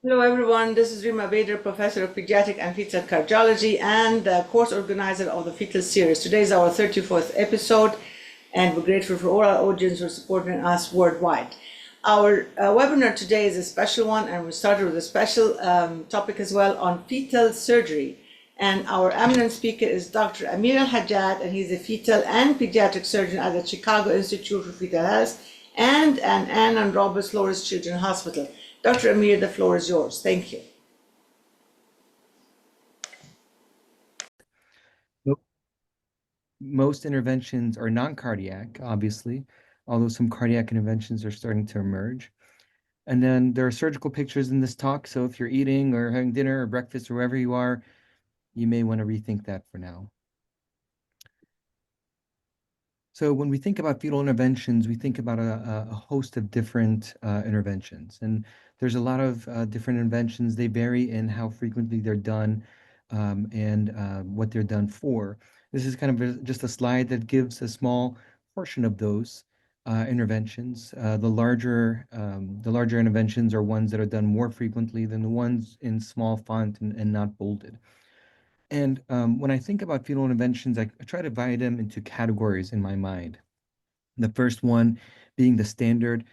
Hello, everyone. This is Rima Bader, Professor of Pediatric and Fetal Cardiology and the course organizer of the FETAL series. Today is our 34th episode, and we're grateful for all our audience for supporting us worldwide. Our webinar today is a special one, and we started with a special topic as well on fetal surgery. And our eminent speaker is Dr. Amir Al-Hajjad, and he's a fetal and pediatric surgeon at the Chicago Institute for Fetal Health and Ann and Robert Flores Children's Hospital. Dr. Amir, the floor is yours. Thank you. Most interventions are non-cardiac, obviously, although some cardiac interventions are starting to emerge. And then there are surgical pictures in this talk, so if you're eating or having dinner or breakfast or wherever you are, you may want to rethink that for now. So when we think about fetal interventions, we think about a host of different interventions. And there's a lot of different interventions. They vary in how frequently they're done and what they're done for. This is kind of just a slide that gives a small portion of those interventions. The larger interventions are ones that are done more frequently than the ones in small font and not bolded. And when I think about fetal interventions, I try to divide them into categories in my mind. The first one being the standard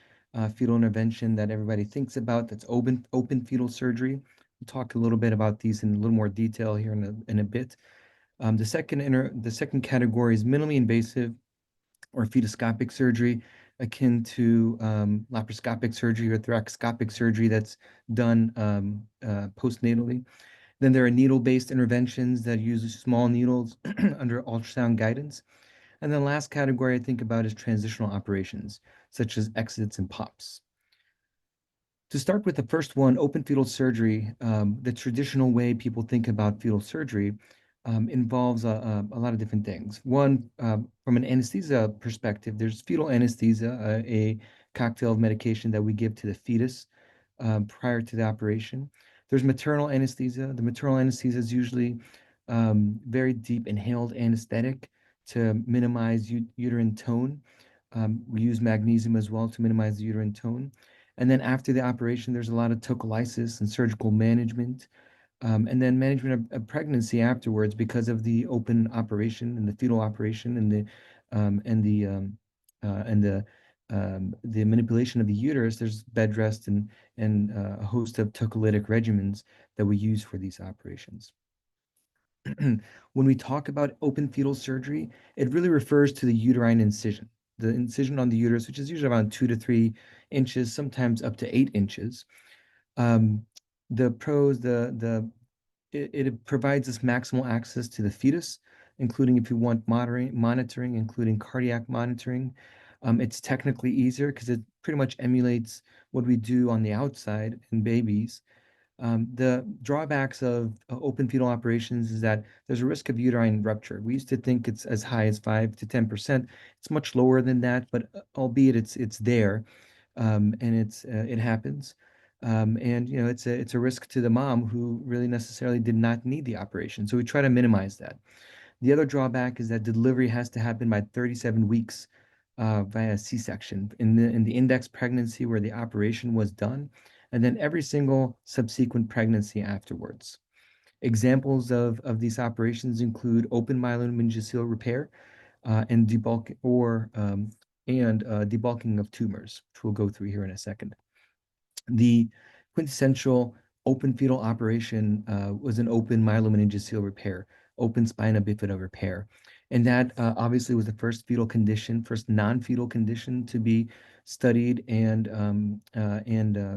fetal intervention that everybody thinks about, that's open fetal surgery. We'll talk a little bit about these in a little more detail here in a bit. The second category is minimally invasive or fetoscopic surgery, akin to laparoscopic surgery or thoracoscopic surgery that's done postnatally. Then there are needle-based interventions that use small needles under ultrasound guidance. And then the last category I think about is transitional operations, such as exits and POPs. To start with the first one, open fetal surgery, the traditional way people think about fetal surgery involves a lot of different things. One, from an anesthesia perspective, there's fetal anesthesia, a cocktail of medication that we give to the fetus prior to the operation. There's maternal anesthesia. The maternal anesthesia is usually very deep inhaled anesthetic to minimize uterine tone. We use magnesium as well to minimize the uterine tone. And then after the operation, there's a lot of tocolysis and surgical management, and then management of pregnancy afterwards because of the open operation and the fetal operation and the manipulation of the uterus. There's bed rest and a host of tocolytic regimens that we use for these operations. When we talk about open fetal surgery, it really refers to the uterine incision, the incision on the uterus, which is usually around 2 to 3 inches, sometimes up to 8 inches. The pros, it provides us maximal access to the fetus, including if you want monitoring, including cardiac monitoring. It's technically easier because it pretty much emulates what we do on the outside in babies. The drawbacks of open fetal operations is that there's a risk of uterine rupture. We used to think it's as high as 5 to 10%. It's much lower than that, but albeit it's there, and it happens. And you know, it's a risk to the mom who really necessarily did not need the operation. So we try to minimize that. The other drawback is that delivery has to happen by 37 weeks via C-section in the index pregnancy where the operation was done, and then every single subsequent pregnancy afterwards. Examples of these operations include open myelomeningocele repair and debulking of tumors, which we'll go through here in a second. The quintessential open fetal operation was an open myelomeningocele repair, open spina bifida repair. And that obviously was the first fetal condition, first non-fetal condition to be studied and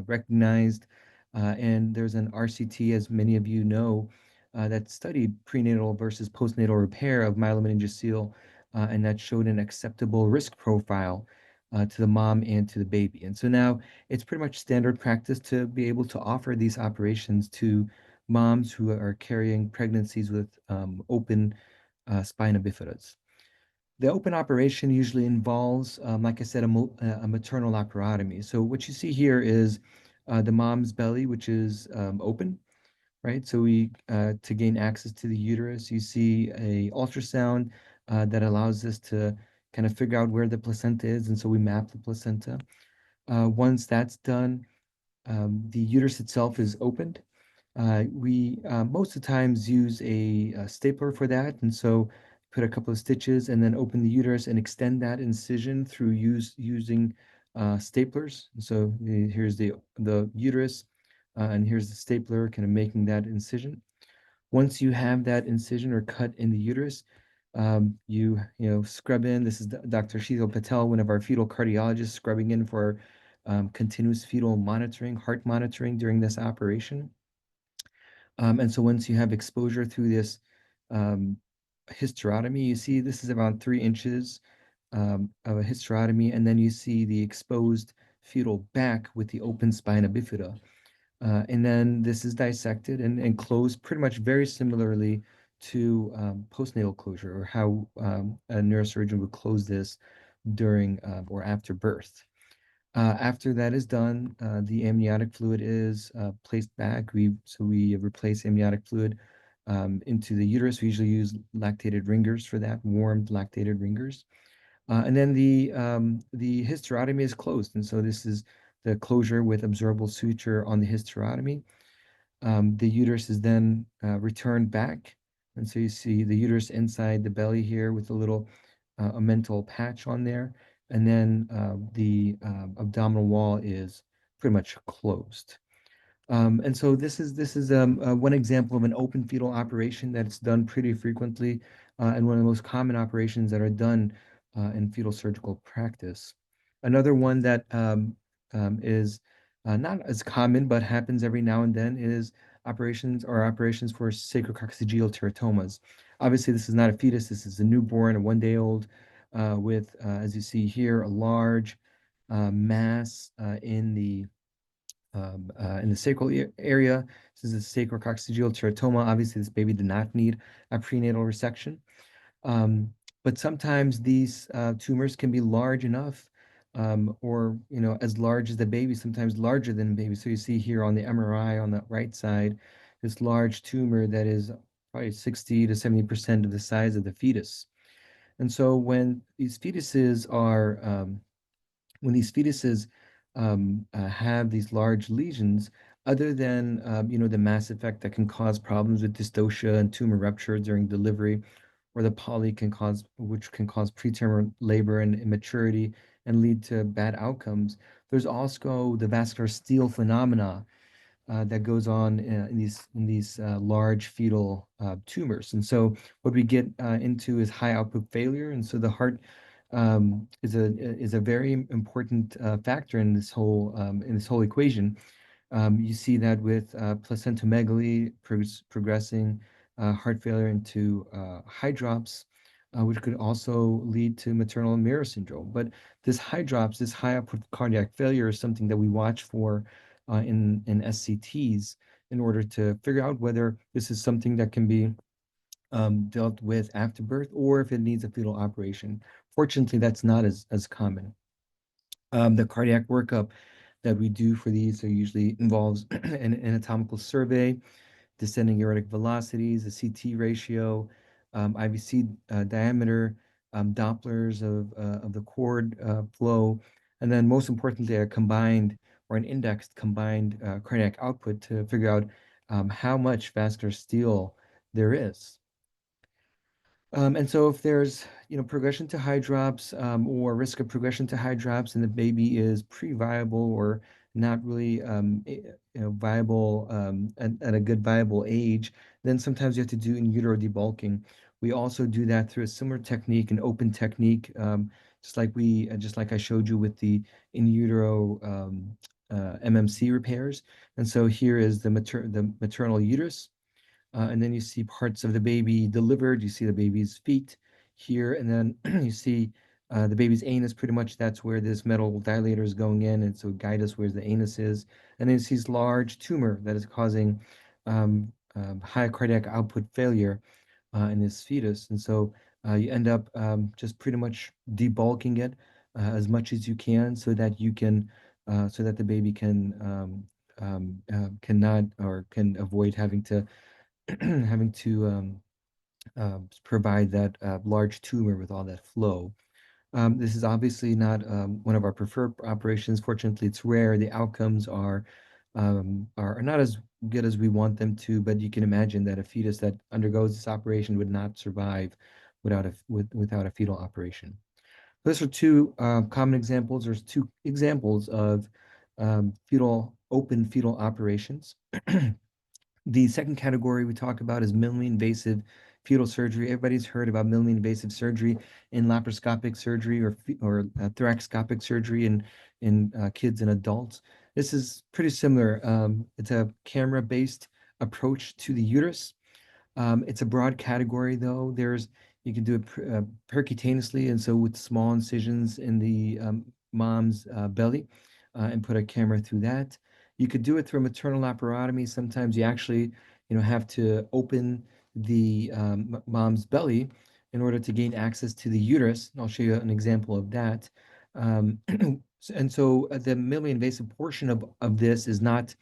recognized. And there's an RCT, as many of you know, that studied prenatal versus postnatal repair of myelomeningocele, and that showed an acceptable risk profile to the mom and to the baby. And so now it's pretty much standard practice to be able to offer these operations to moms who are carrying pregnancies with open spina bifidas. The open operation usually involves, like I said, a maternal laparotomy. So what you see here is the mom's belly, which is open, right? So to gain access to the uterus, you see a ultrasound that allows us to kind of figure out where the placenta is, and so we map the placenta. Once that's done, the uterus itself is opened. We most of the times use a stapler for that, and so put a couple of stitches and then open the uterus and extend that incision through using staplers. And so here's the uterus, and here's the stapler, kind of making that incision. Once you have that incision or cut in the uterus, you scrub in. This is Dr. Sheetal Patel, one of our fetal cardiologists, scrubbing in for continuous fetal monitoring, heart monitoring during this operation. And so once you have exposure through this um, hysterotomy, you see this is about 3 inches of a hysterotomy, and then you see the exposed fetal back with the open spina bifida. And then this is dissected and closed pretty much very similarly to postnatal closure, or how a neurosurgeon would close this during or after birth. After that is done, the amniotic fluid is placed back. We replace amniotic fluid into the uterus. We usually use lactated ringers for that, warmed lactated ringers. And then the hysterotomy is closed, and so this is the closure with absorbable suture on the hysterotomy. The uterus is then returned back, and so you see the uterus inside the belly here with a little omental patch on there, and then the abdominal wall is pretty much closed. And so this is one example of an open fetal operation that's done pretty frequently, and one of the most common operations that are done in fetal surgical practice. Another one that is not as common but happens every now and then is operations for sacrococcygeal teratomas. Obviously, this is not a fetus. This is a newborn, a 1 day old, with, as you see here, a large mass in the sacral area. This is a sacrococcygeal teratoma. Obviously, this baby did not need a prenatal resection. But sometimes these tumors can be large enough, or as large as the baby, sometimes larger than the baby. So you see here on the MRI on the right side, this large tumor that is probably 60 to 70% of the size of the fetus. And so when these fetuses have these large lesions, other than the mass effect that can cause problems with dystocia and tumor rupture during delivery, or the poly which can cause preterm labor and immaturity and lead to bad outcomes. There's also the vascular steal phenomena that goes on in these large fetal tumors. And so what we get into is high output failure. And so the heart is a very important factor in this whole equation. You see that with placentomegaly progressing heart failure into hydrops, which could also lead to maternal mirror syndrome. But this hydrops, this high output cardiac failure, is something that we watch for in SCTs in order to figure out whether this is something that can be dealt with after birth or if it needs a fetal operation. Fortunately, that's not as common. The cardiac workup that we do for these usually involves an anatomical survey, descending aortic velocities, a CT ratio, IVC diameter, Dopplers of the cord flow, and then most importantly, a combined or an indexed combined cardiac output to figure out how much vascular steal there is. And so if there's, progression to hydrops, or risk of progression to hydrops, and the baby is pre-viable or not really, viable at a good viable age, then sometimes you have to do in utero debulking. We also do that through a similar technique, an open technique, just like I showed you with the in utero MMC repairs. And so here is the maternal uterus. And then you see parts of the baby delivered. You see the baby's feet here, and then you see the baby's anus. Pretty much that's where this metal dilator is going in, and so guide us where the anus is. And then you see this large tumor that is causing high cardiac output failure in this fetus. And so you end up just pretty much debulking it as much as you can, so that the baby cannot or can avoid having to having to provide that large tumor with all that flow. This is obviously not one of our preferred operations. Fortunately, it's rare. The outcomes are are not as good as we want them to, but you can imagine that a fetus that undergoes this operation would not survive without a fetal operation. Those are two common examples. There's two examples of open fetal operations. The second category we talk about is minimally invasive fetal surgery. Everybody's heard about minimally invasive surgery in laparoscopic surgery or thoracoscopic surgery in kids and adults. This is pretty similar. It's a camera-based approach to the uterus. It's a broad category, though. You can do it percutaneously, and so with small incisions in the mom's belly, and put a camera through that. You could do it through a maternal laparotomy. Sometimes you actually, have to open the mom's belly in order to gain access to the uterus. And I'll show you an example of that. Um, and so the minimally invasive portion of this is not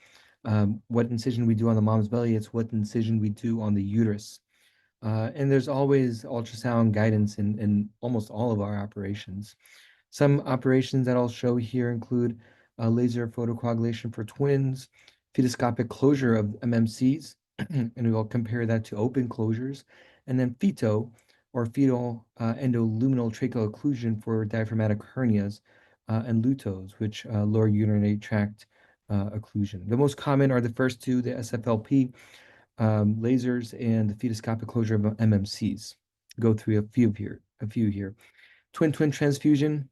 what incision we do on the mom's belly, it's what incision we do on the uterus. And there's always ultrasound guidance in almost all of our operations. Some operations that I'll show here include laser photocoagulation for twins, fetoscopic closure of MMCs, and we'll compare that to open closures, and then FETO, or fetal endoluminal tracheal occlusion for diaphragmatic hernias, and LUTOs, which lower urinary tract occlusion. The most common are the first two, the SFLP, lasers, and the fetoscopic closure of MMCs. Go through a few here. Twin-twin transfusion,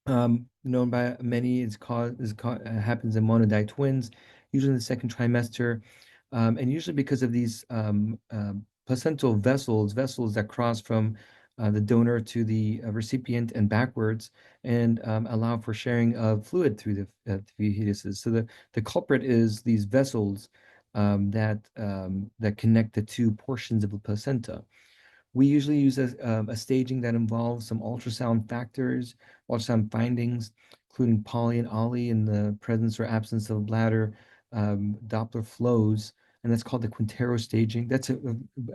known by many, happens in monodic twins, usually in the second trimester, and usually because of these placental vessels that cross from the donor to the recipient and backwards, and allow for sharing of fluid through the fetuses. So the culprit is these vessels that connect the two portions of the placenta. We usually use a staging that involves some ultrasound factors, ultrasound findings, including poly and ollie in the presence or absence of bladder, Doppler flows, and that's called the Quintero staging. That's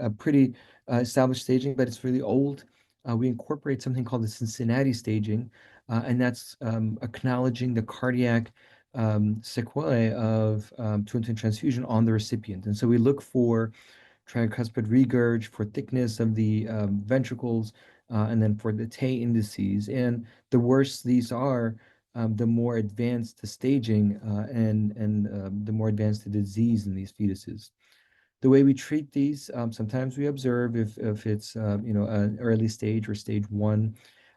a pretty established staging, but it's really old. We incorporate something called the Cincinnati staging, and that's acknowledging the cardiac sequelae of twin-twin transfusion on the recipient. And so we look for tricuspid regurg, for thickness of the ventricles, and then for the Tay indices. And the worse these are, the more advanced the staging, and the more advanced the disease in these fetuses. The way we treat these, sometimes we observe if it's an early stage or stage one.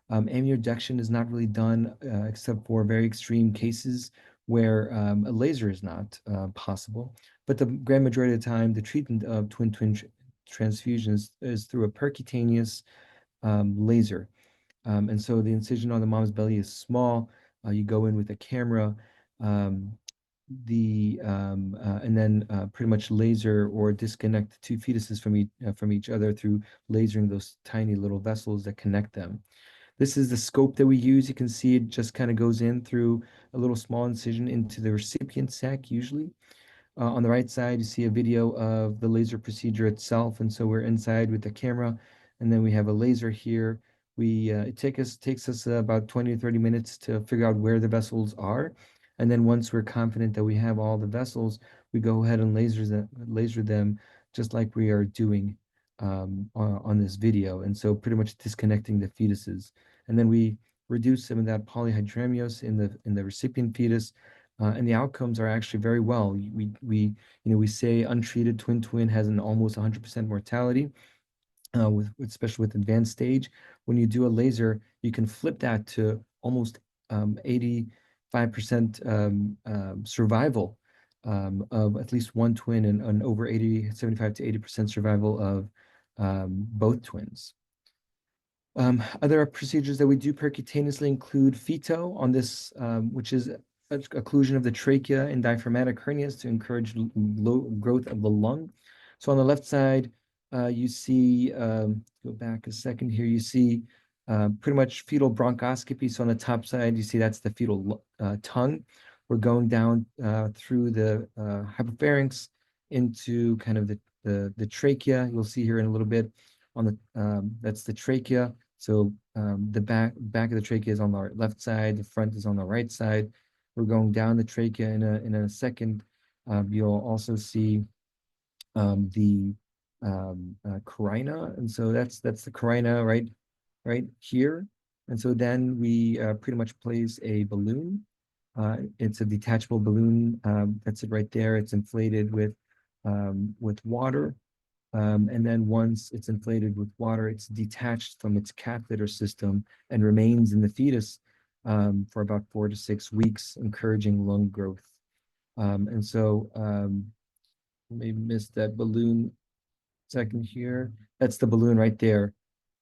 Amioreduction is not really done except for very extreme cases where a laser is not possible. But the grand majority of the time, the treatment of twin-twin transfusions is through a percutaneous laser. And so the incision on the mom's belly is small. You go in with a camera, um, and then pretty much laser or disconnect the two fetuses from each other through lasering those tiny little vessels that connect them. This is the scope that we use. You can see it just kind of goes in through a little small incision into the recipient sac usually. On the right side, you see a video of the laser procedure itself. And so we're inside with the camera, and then we have a laser here. It takes us about 20 to 30 minutes to figure out where the vessels are. And then once we're confident that we have all the vessels, we go ahead and laser them just like we are doing on this video. And so pretty much disconnecting the fetuses. And then we reduce some of that polyhydramnios in the recipient fetus, and the outcomes are actually very well. We say untreated twin has an almost 100% mortality, especially with advanced stage. When you do a laser, you can flip that to almost 85% survival of at least one twin, and over 75 to 80% survival of both twins. Other procedures that we do percutaneously include FETO on this, which is occlusion of the trachea in diaphragmatic hernias to encourage low growth of the lung. So on the left side, you see, go back a second here, you see pretty much fetal bronchoscopy. So on the top side, you see that's the fetal tongue. We're going down through the hypopharynx into kind of the trachea. You'll see here in a little bit on that's the trachea. So the back of the trachea is on the left side, the front is on the right side. We're going down the trachea in a second. You'll also see the carina, and so that's the carina right here. And so then we pretty much place a balloon. It's a detachable balloon. That's it right there. It's inflated with water. And then once it's inflated with water, it's detached from its catheter system and remains in the fetus for about 4 to 6 weeks, encouraging lung growth. And so maybe missed that balloon second here. That's the balloon right there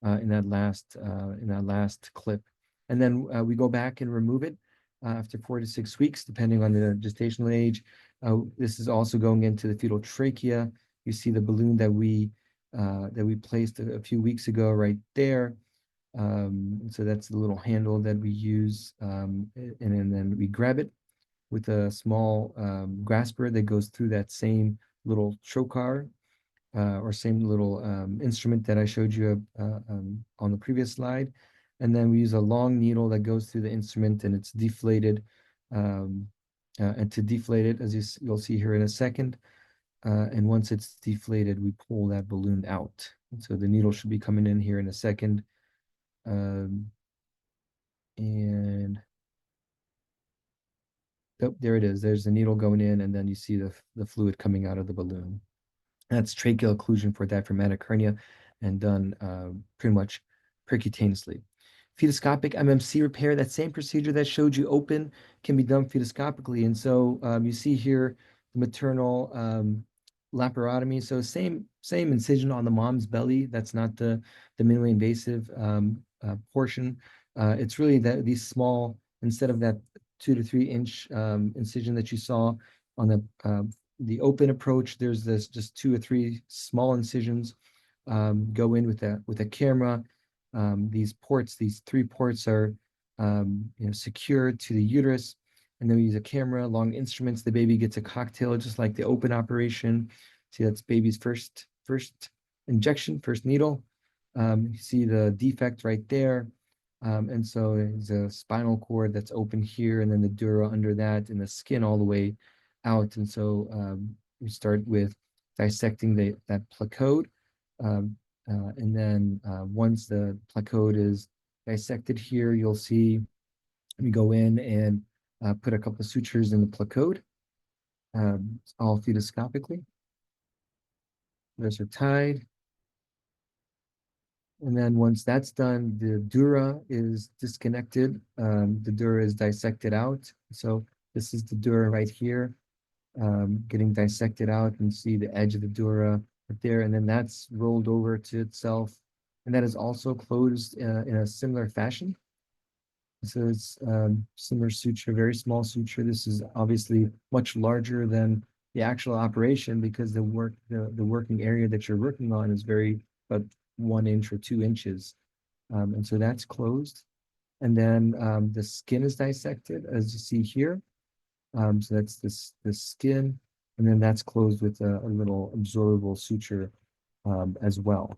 in that last clip. And then we go back and remove it after 4 to 6 weeks, depending on the gestational age. This is also going into the fetal trachea. You see the balloon that we placed a few weeks ago right there. So that's the little handle that we use, and then we grab it with a small grasper that goes through that same little trocar or same little instrument that I showed you on the previous slide. And then we use a long needle that goes through the instrument and it's deflated. And to deflate it, as you'll see here in a second, and once it's deflated, we pull that balloon out. And so the needle should be coming in here in a second. And oh, there it is. There's the needle going in, and then you see the fluid coming out of the balloon. That's tracheal occlusion for diaphragmatic hernia and done pretty much percutaneously. Fetoscopic MMC repair, that same procedure that showed you open can be done fetoscopically. And so you see here the maternal laparotomy. So same incision on the mom's belly. That's not the minimally invasive portion. It's really that these small, instead of that 2 to 3 inch incision that you saw on the open approach, there's this just 2 or 3 small incisions go in with a camera. These 3 ports are secured to the uterus, and then we use a camera, long instruments. The baby gets a cocktail just like the open operation. See, that's baby's first injection, first needle. You see the defect right there. And so there's a spinal cord that's open here, and then the dura under that, and the skin all the way out. And so we start with dissecting that placode. And then once the placode is dissected here, you'll see we go in and put a couple of sutures in the placode, all fetoscopically. Those are tied. And then once that's done, the dura is disconnected. The dura is dissected out. So this is the dura right here, getting dissected out, and see the edge of the dura right there. And then that's rolled over to itself. And that is also closed in a similar fashion. So it's similar suture, very small suture. This is obviously much larger than the actual operation because the working area that you're working on is very about 1 inch or 2 inches. And so that's closed. And then the skin is dissected, as you see here. So that's this skin, and then that's closed with a little absorbable suture as well.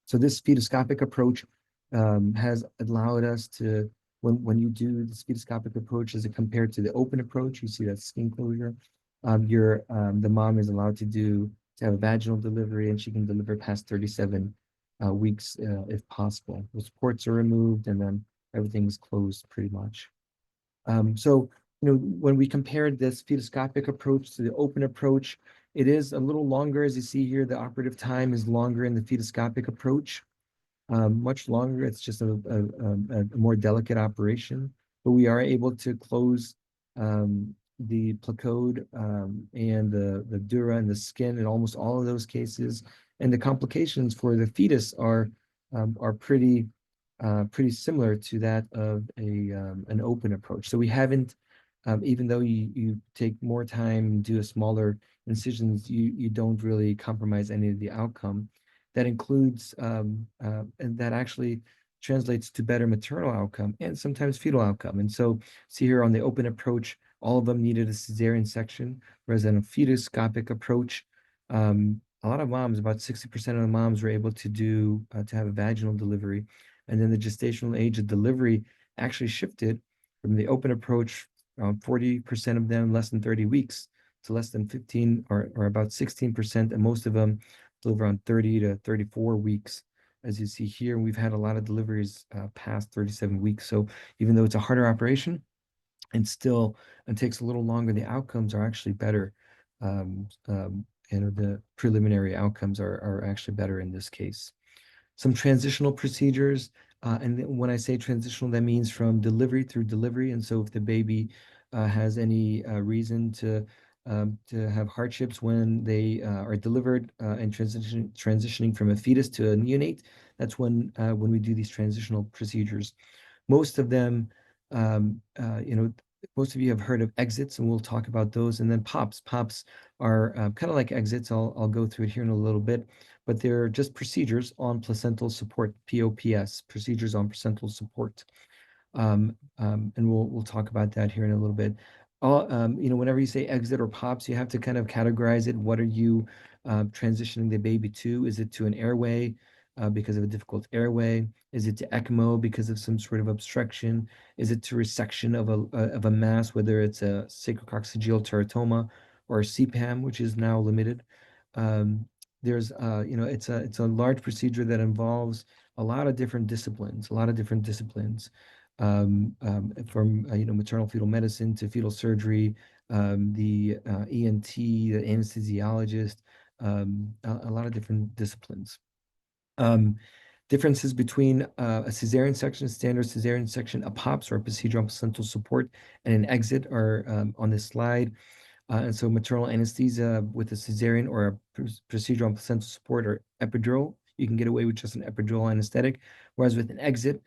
So this fetoscopic approach has allowed us to, when you do this fetoscopic approach as compared to the open approach, you see that skin closure. The mom is allowed to have a vaginal delivery, and she can deliver past 37 weeks if possible. Those ports are removed, and then everything's closed pretty much. So when we compared this fetoscopic approach to the open approach, it is a little longer. As you see here, the operative time is longer in the fetoscopic approach, much longer. It's just a more delicate operation, but we are able to close the placode and the dura and the skin in almost all of those cases. And the complications for the fetus are pretty similar to that of an open approach. So we haven't, even though you take more time, do a smaller incisions, you don't really compromise any of the outcome. That includes, and that actually translates to better maternal outcome and sometimes fetal outcome. And so see here on the open approach, all of them needed a cesarean section, whereas in a fetoscopic approach, a lot of moms, about 60% of the moms were able to have a vaginal delivery. And then the gestational age of delivery actually shifted from the open approach, around 40% of them less than 30 weeks, So less than 15 or about 16%, and most of them deliver on 30 to 34 weeks. As you see here, we've had a lot of deliveries past 37 weeks. So even though it's a harder operation, and still it takes a little longer, the outcomes are actually better. The preliminary outcomes are actually better in this case. Some transitional procedures. And when I say transitional, that means from delivery through delivery. And so if the baby has any reason to have hardships when they are delivered and transitioning from a fetus to a neonate, that's when we do these transitional procedures. Most of them, most of you have heard of exits, and we'll talk about those. And then pops. Pops are kind of like exits. I'll go through it here in a little bit, but they're just procedures on placental support, POPS, procedures on placental support. And we'll talk about that here in a little bit. Whenever you say exit or pops, you have to kind of categorize it. What are you transitioning the baby to? Is it to an airway because of a difficult airway? Is it to ECMO because of some sort of obstruction? Is it to resection of a mass, whether it's a sacrococcygeal teratoma or a CPAM, which is now limited? There's it's a large procedure that involves a lot of different disciplines, from maternal fetal medicine to fetal surgery, the ENT, the anesthesiologist, a lot of different disciplines. Um, Differences between a cesarean section, standard cesarean section, a POPS or a procedure on placental support, and an exit are on this slide. And so maternal anesthesia with a cesarean or a procedure on placental support or epidural, you can get away with just an epidural anesthetic. Whereas with an exit,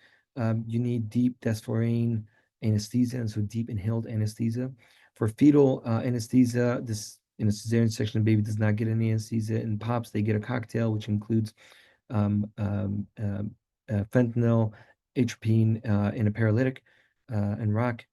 you need deep desflurane anesthesia, and so deep inhaled anesthesia. For fetal anesthesia, this in a cesarean section, the baby does not get any anesthesia. In POPs, they get a cocktail, which includes um, um, um, fentanyl, atropine in a paralytic, and rock.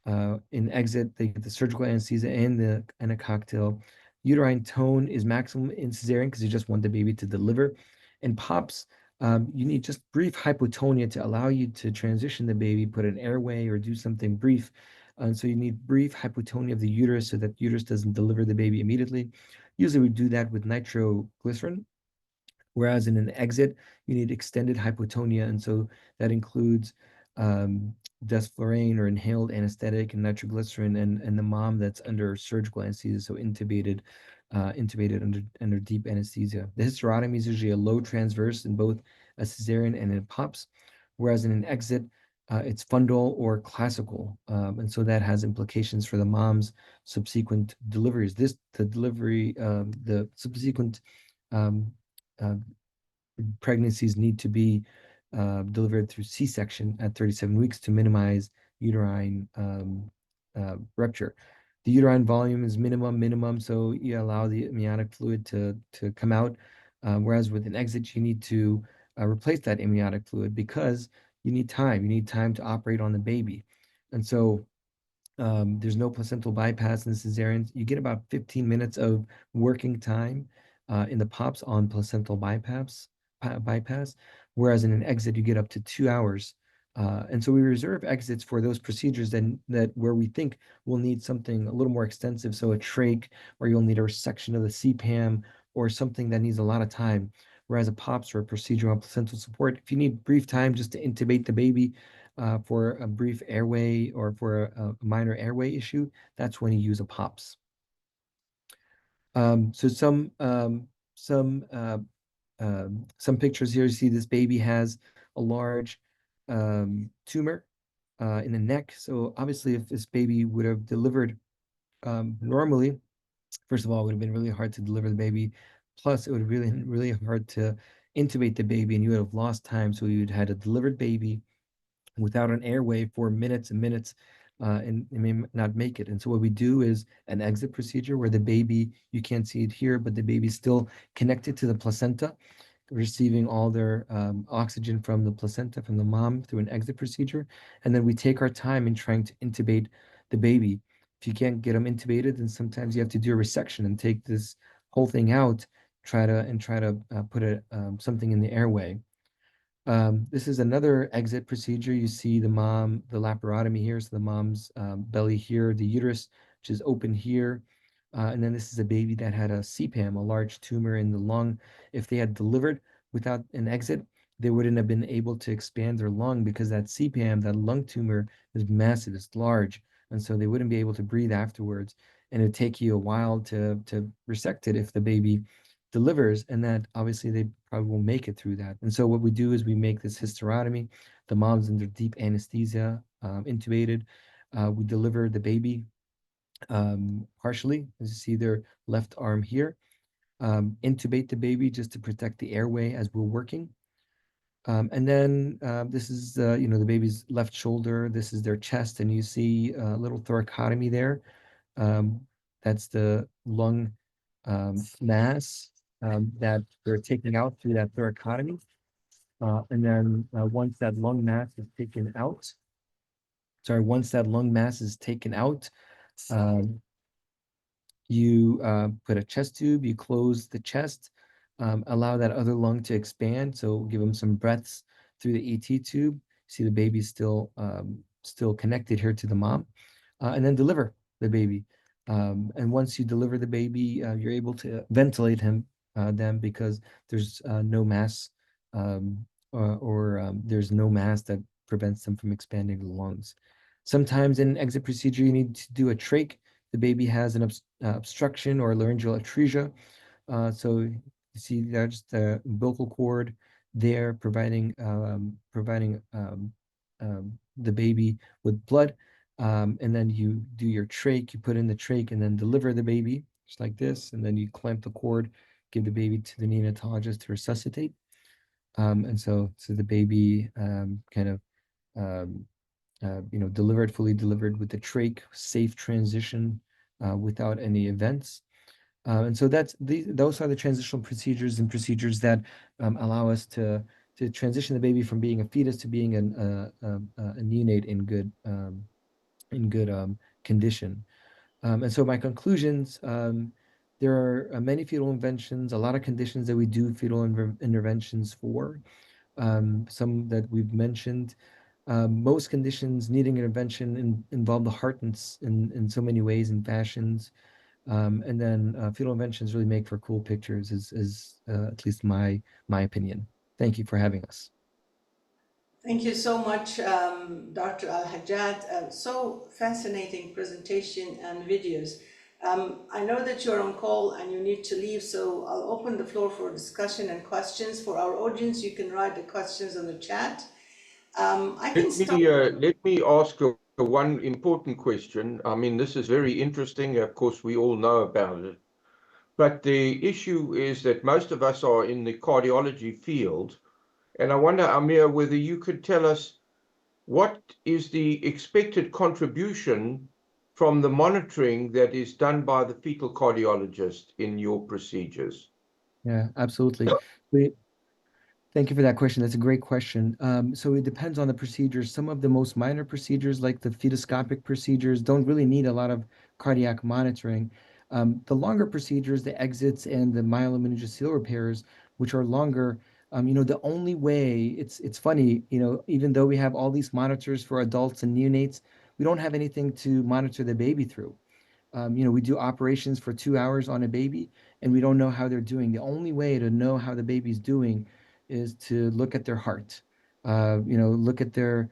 In exit, they get the surgical anesthesia and a cocktail. Uterine tone is maximum in cesarean because you just want the baby to deliver. In pops, you need just brief hypotonia to allow you to transition the baby, put an airway, or do something brief. And so you need brief hypotonia of the uterus so that the uterus doesn't deliver the baby immediately. Usually we do that with nitroglycerin. Whereas in an exit, you need extended hypotonia, and so that includes um, desflurane or inhaled anesthetic and nitroglycerin, and the mom that's under surgical anesthesia, so intubated under deep anesthesia. The hysterotomy is usually a low transverse in both a cesarean and in POPs, whereas in an exit, it's fundal or classical, and so that has implications for the mom's subsequent deliveries. The subsequent um, uh, pregnancies need to be delivered through C-section at 37 weeks to minimize uterine rupture. The uterine volume is minimum, so you allow the amniotic fluid to come out. Whereas with an exit, you need to replace that amniotic fluid because you need time. You need time to operate on the baby. And so there's no placental bypass in the cesareans. You get about 15 minutes of working time in the POPs on placental bypass, whereas in an exit you get up to 2 hours. And so we reserve exits for those procedures that where we think we'll need something a little more extensive, so a trach, or you'll need a resection of the CPAM, or something that needs a lot of time. Whereas a POPs or a procedure on placental support, if you need brief time just to intubate the baby, for a brief airway or for a minor airway issue, that's when you use a POPs. So some pictures here. You see this baby has a large tumor in the neck. So obviously, if this baby would have delivered normally, first of all, it would have been really hard to deliver the baby. Plus, it would have really hard to intubate the baby, and you would have lost time. So you would have had a delivered baby without an airway for minutes and minutes, and it may not make it. And so what we do is an exit procedure where the baby, you can't see it here, but the baby's still connected to the placenta, receiving all their oxygen from the placenta, from the mom through an exit procedure. And then we take our time in trying to intubate the baby. If you can't get them intubated, then sometimes you have to do a resection and take this whole thing out, try to put something in the airway. This is another exit procedure. You see the mom, the laparotomy here, so the mom's belly here, the uterus, which is open here. And then this is a baby that had a CPAM, a large tumor in the lung. If they had delivered without an exit, they wouldn't have been able to expand their lung because that CPAM, that lung tumor, is massive, it's large. And so they wouldn't be able to breathe afterwards. And it'd take you a while to resect it if the baby delivers. And that obviously they probably won't make it through that. And so what we do is we make this hysterotomy. The mom's under deep anesthesia, intubated. We deliver the baby partially, as you see their left arm here. Intubate the baby just to protect the airway as we're working. And then this is, the baby's left shoulder. This is their chest, and you see a little thoracotomy there. Um, that's the lung mass that they're taking out through that thoracotomy. And then once that lung mass is taken out, once that lung mass is taken out, um, you put a chest tube, you close the chest, allow that other lung to expand. So give them some breaths through the ET tube. See the baby still connected here to the mom, and then deliver the baby. And once you deliver the baby, you're able to ventilate them because there's no mass or there's no mass that prevents them from expanding the lungs. Sometimes in an exit procedure, you need to do a trach. The baby has an obstruction or laryngeal atresia. So you see there's the umbilical cord there providing the baby with blood. And then you do your trach, you put in the trach and then deliver the baby just like this. And then you clamp the cord, give the baby to the neonatologist to resuscitate. And so the baby kind of um, delivered, fully delivered with the trach, safe transition without any events. And so those are the transitional procedures that allow us to transition the baby from being a fetus to being a neonate in good condition. And so my conclusions, there are many fetal interventions, a lot of conditions that we do fetal interventions for. Some that we've mentioned. Most conditions needing intervention involve the heart in so many ways and fashions. And then fetal inventions really make for cool pictures, is at least my opinion. Thank you for having us. Thank you so much, Dr. Al-Hajjad. So fascinating presentation and videos. I know that you're on call and you need to leave, so I'll open the floor for discussion and questions. For our audience, you can write the questions in the chat. I can start. Let me ask one important question. I mean, this is very interesting. Of course, we all know about it. But the issue is that most of us are in the cardiology field. And I wonder, Amir, whether you could tell us what is the expected contribution from the monitoring that is done by the fetal cardiologist in your procedures? Yeah, absolutely. We, Thank you for that question. That's a great question. So it depends on the procedures. Some of the most minor procedures, like the fetoscopic procedures, don't really need a lot of cardiac monitoring. The longer procedures, the exits and the myelomeningocele repairs, which are longer, the only way, it's funny, even though we have all these monitors for adults and neonates, we don't have anything to monitor the baby through. We do operations for 2 hours on a baby and we don't know how they're doing. The only way to know how the baby's doing is to look at their heart. Look at their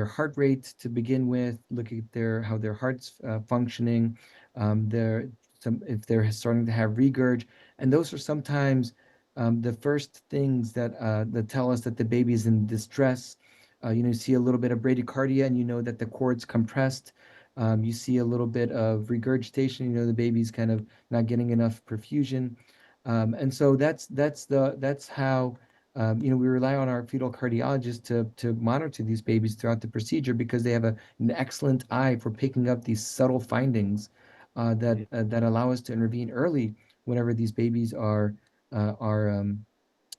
heart rate to begin with, look at how their heart's functioning, if they're starting to have regurg. And those are sometimes the first things that tell us that the baby is in distress. You see a little bit of bradycardia and you know that the cord's compressed. You see a little bit of regurgitation, the baby's kind of not getting enough perfusion. And so that's how we rely on our fetal cardiologist to monitor these babies throughout the procedure because they have an excellent eye for picking up these subtle findings that allow us to intervene early whenever these babies uh, are um,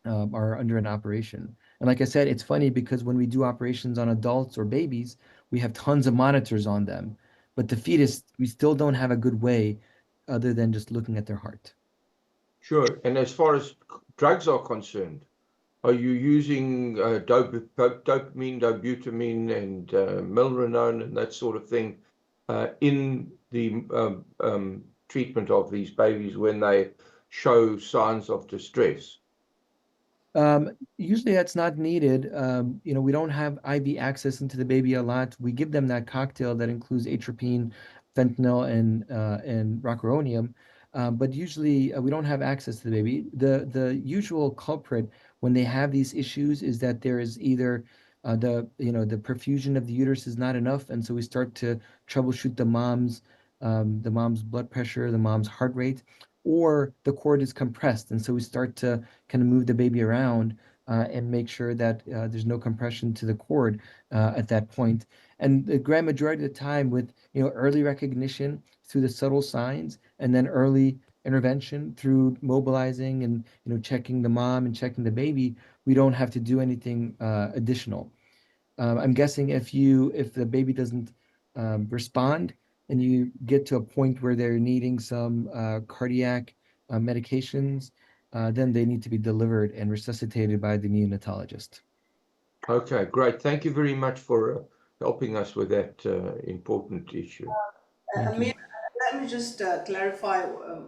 are under an operation. And like I said, it's funny because when we do operations on adults or babies, we have tons of monitors on them, but the fetus, we still don't have a good way other than just looking at their heart. Sure. And as far as drugs are concerned, are you using dopamine, dobutamine, and milrinone and that sort of thing in the treatment of these babies when they show signs of distress? Usually that's not needed. We don't have IV access into the baby a lot. We give them that cocktail that includes atropine, fentanyl, and rocuronium. But usually we don't have access to the baby. The usual culprit when they have these issues is that there is either the perfusion of the uterus is not enough, and so we start to troubleshoot the mom's blood pressure, the mom's heart rate, or the cord is compressed, and so we start to kind of move the baby around and make sure that there's no compression to the cord at that point. And the grand majority of the time, with early recognition through the subtle signs, and then early intervention through mobilizing and checking the mom and checking the baby, we don't have to do anything additional. I'm guessing if the baby doesn't respond and you get to a point where they're needing some cardiac medications, then they need to be delivered and resuscitated by the neonatologist. Okay, great. Thank you very much for helping us with that important issue. Thank you. Amir, let me just clarify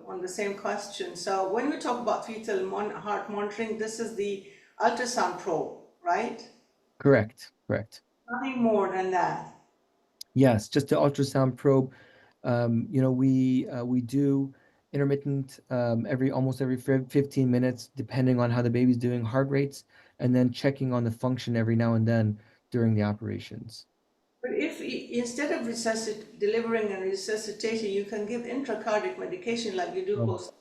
on the same question. So when we talk about heart monitoring, this is the ultrasound probe, right? Correct. Correct. Nothing more than that. Yes, just the ultrasound probe. We do intermittent almost every 15 minutes, depending on how the baby's doing, heart rates, and then checking on the function every now and then during the operations. But if instead of delivering and resuscitating, you can give intracardiac medication like you do Oh, post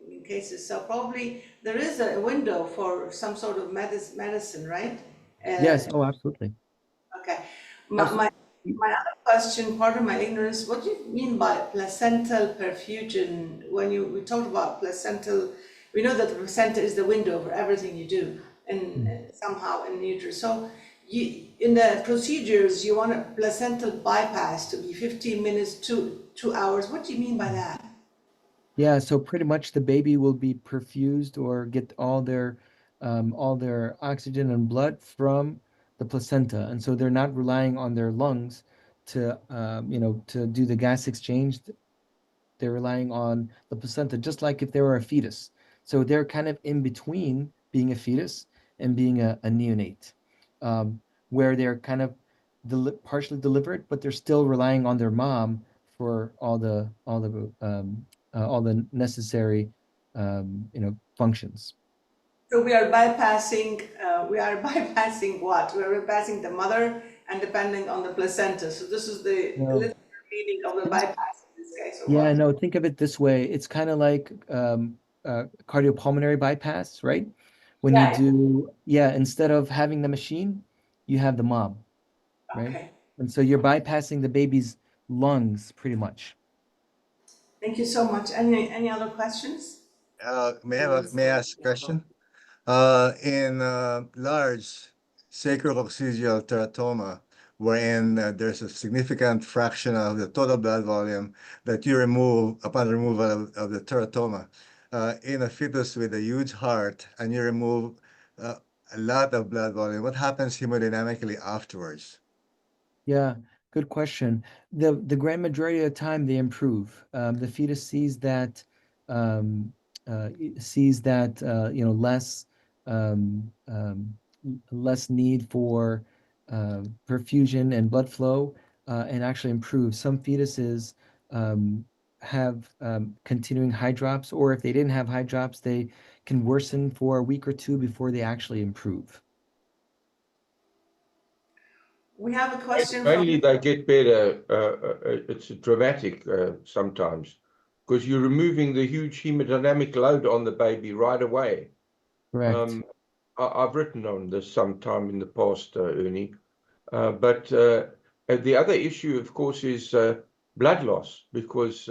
in cases. So probably there is a window for some sort of medicine, right? yes. Oh, absolutely. Okay. My, Absolutely. my, my other question, pardon my ignorance, what do you mean by placental perfusion? When we talk about placental, we know that the placenta is the window for everything you do and somehow in the uterus. So in the procedures, you want a placental bypass to be 15 minutes to 2 hours. What do you mean by that? Yeah, so pretty much the baby will be perfused or get all their oxygen and blood from the placenta, and so they're not relying on their lungs to do the gas exchange. They're relying on the placenta, just like if they were a fetus. So they're kind of in between being a fetus and being a neonate, um, where they're kind of partially delivered, but they're still relying on their mom for all the necessary functions. So we are bypassing, we are bypassing what? We're bypassing the mother and depending on the placenta. So this is the No. literal meaning of the bypass in this case, or Yeah, what? no, think of it this way. It's kind of like cardiopulmonary bypass, right? When you Yeah. do, yeah, instead of having the machine, you have the mom, right? Okay. And so you're bypassing the baby's lungs pretty much. Thank you so much. Any other questions? May I ask a question? In large sacrococcygeal teratoma, wherein there's a significant fraction of the total blood volume that you remove upon removal of the teratoma, in a fetus with a huge heart, and you remove uh, a lot of blood volume, what happens hemodynamically afterwards? Yeah, good question. The grand majority of the time they improve. The fetus um, sees that um, um, less need for perfusion and blood flow, and actually improves. Some fetuses have continuing high drops, or if they didn't have high drops, they can worsen for a week or two before they actually improve. We have a question from. Mainly they get better. It's dramatic sometimes because you're removing the huge hemodynamic load on the baby right away. Correct. Um, I've written on this sometime in the past, Ernie. But the other issue, of course, is blood loss because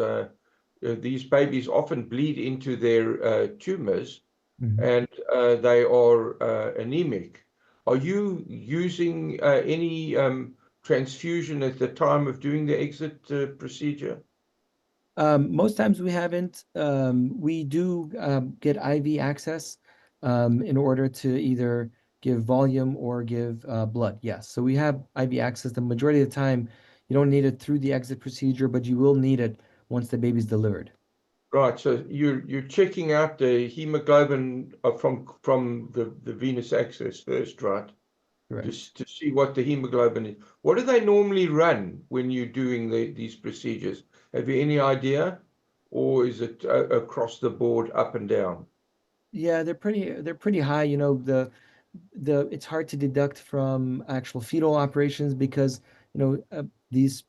these babies often bleed into their tumors Mhm. and they are anemic. Are you using any transfusion at the time of doing the exit procedure? Most times we haven't. We do get IV access in order to either give volume or give blood. Yes. So we have IV access. The majority of the time, you don't need it through the exit procedure, but you will need it once the baby's delivered. Right, so you're checking out the hemoglobin from the venous access first, right? Correct. Just to see what the hemoglobin is. What do they normally run when you're doing these procedures? Have you any idea, or is it across the board, up and down? Yeah, they're pretty high. You know, it's hard to deduct from actual fetal operations because, you know, these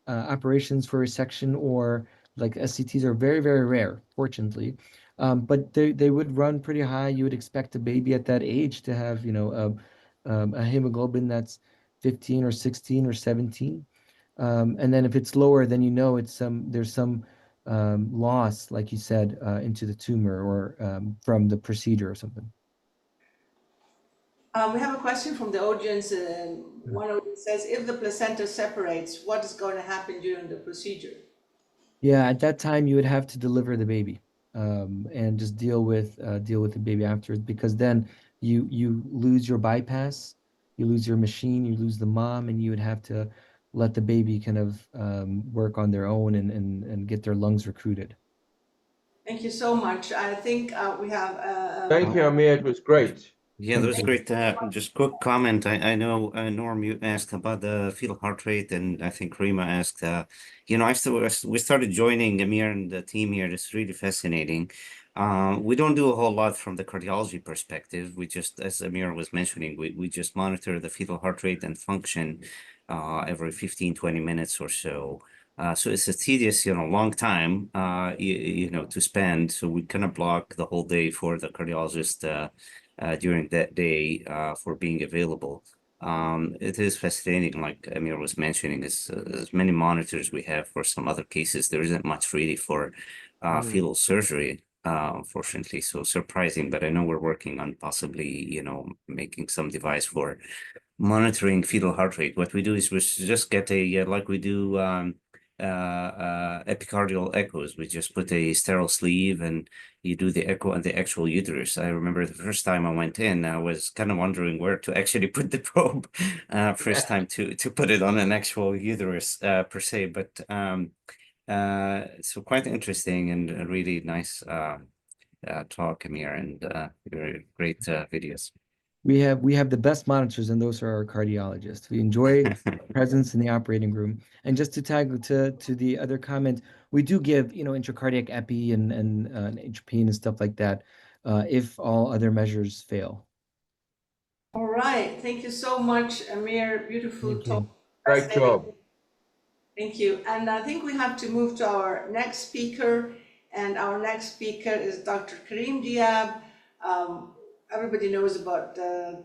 operations for resection or like SCTs are very, very rare, fortunately. But they would run pretty high. You would expect a baby at that age to have, you know, a hemoglobin that's 15 or 16 or 17. And then if it's lower, then you know there's some loss, like you said, into the tumor or from the procedure or something. We have a question from the audience. One audience says, if the placenta separates, what is going to happen during the procedure? Yeah, at that time you would have to deliver the baby, and just deal with the baby afterwards, because then you lose your bypass, you lose your machine, you lose the mom, and you would have to let the baby kind of work on their own and get their lungs recruited. Thank you so much. I think we have. Thank you, Amir. It was great. Yeah, that was Thank great. Just quick comment. I know, Norm, you asked about the fetal heart rate, and I think Rima asked, you know, we started joining Amir and the team here. It's really fascinating. We don't do a whole lot from the cardiology perspective. We just, as Amir was mentioning, we just monitor the fetal heart rate and function every 15, 20 minutes or so. So it's a tedious, you know, long time, you know, to spend. So we kind of block the whole day for the cardiologist during that day for being available. It is fascinating, like Amir was mentioning, as many monitors we have for some other cases, there isn't much really for fetal surgery, unfortunately. So surprising, but I know we're working on possibly, you know, making some device for monitoring fetal heart rate. What we do is we just get like we do epicardial echoes. We just put a sterile sleeve and you do the echo on the actual uterus. I remember the first time I went in, I was kind of wondering where to actually put the probe. First time to put it on an actual uterus per se, but so quite interesting and a really nice talk, Amir, and very great videos. We have the best monitors, and those are our cardiologists. We enjoy presence in the operating room. And just to tag to the other comment, we do give, you know, intracardiac epi and HPA and stuff like that if all other measures fail. All right. Thank you so much, Amir. Beautiful Thank talk. you. Great job. Thank you. And I think we have to move to our next speaker. And our next speaker is Dr. Karim Diab. Everybody knows about the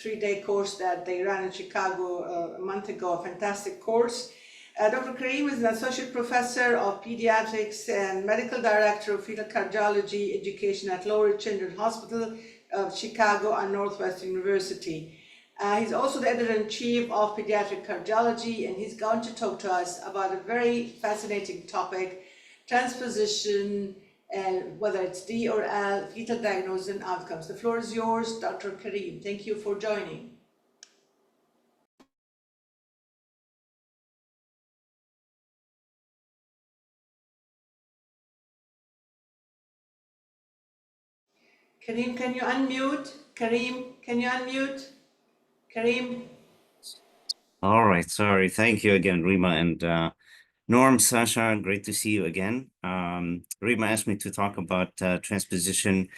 3-day course that they ran in Chicago a month ago, a fantastic course. Dr. Karim is an associate professor of pediatrics and medical director of fetal cardiology education at Lower Children's Hospital of Chicago and Northwestern University. He's also the editor-in-chief of Pediatric Cardiology, and he's going to talk to us about a very fascinating topic, transposition, and whether it's D or L, fetal diagnosis and outcomes. The floor is yours, Dr. Karim. Thank you for joining. Karim, can you unmute? Karim, can you unmute? Karim? All right, sorry. Thank you again, Rima, and Norm, Sasha, great to see you again. Rima asked me to talk about transposition,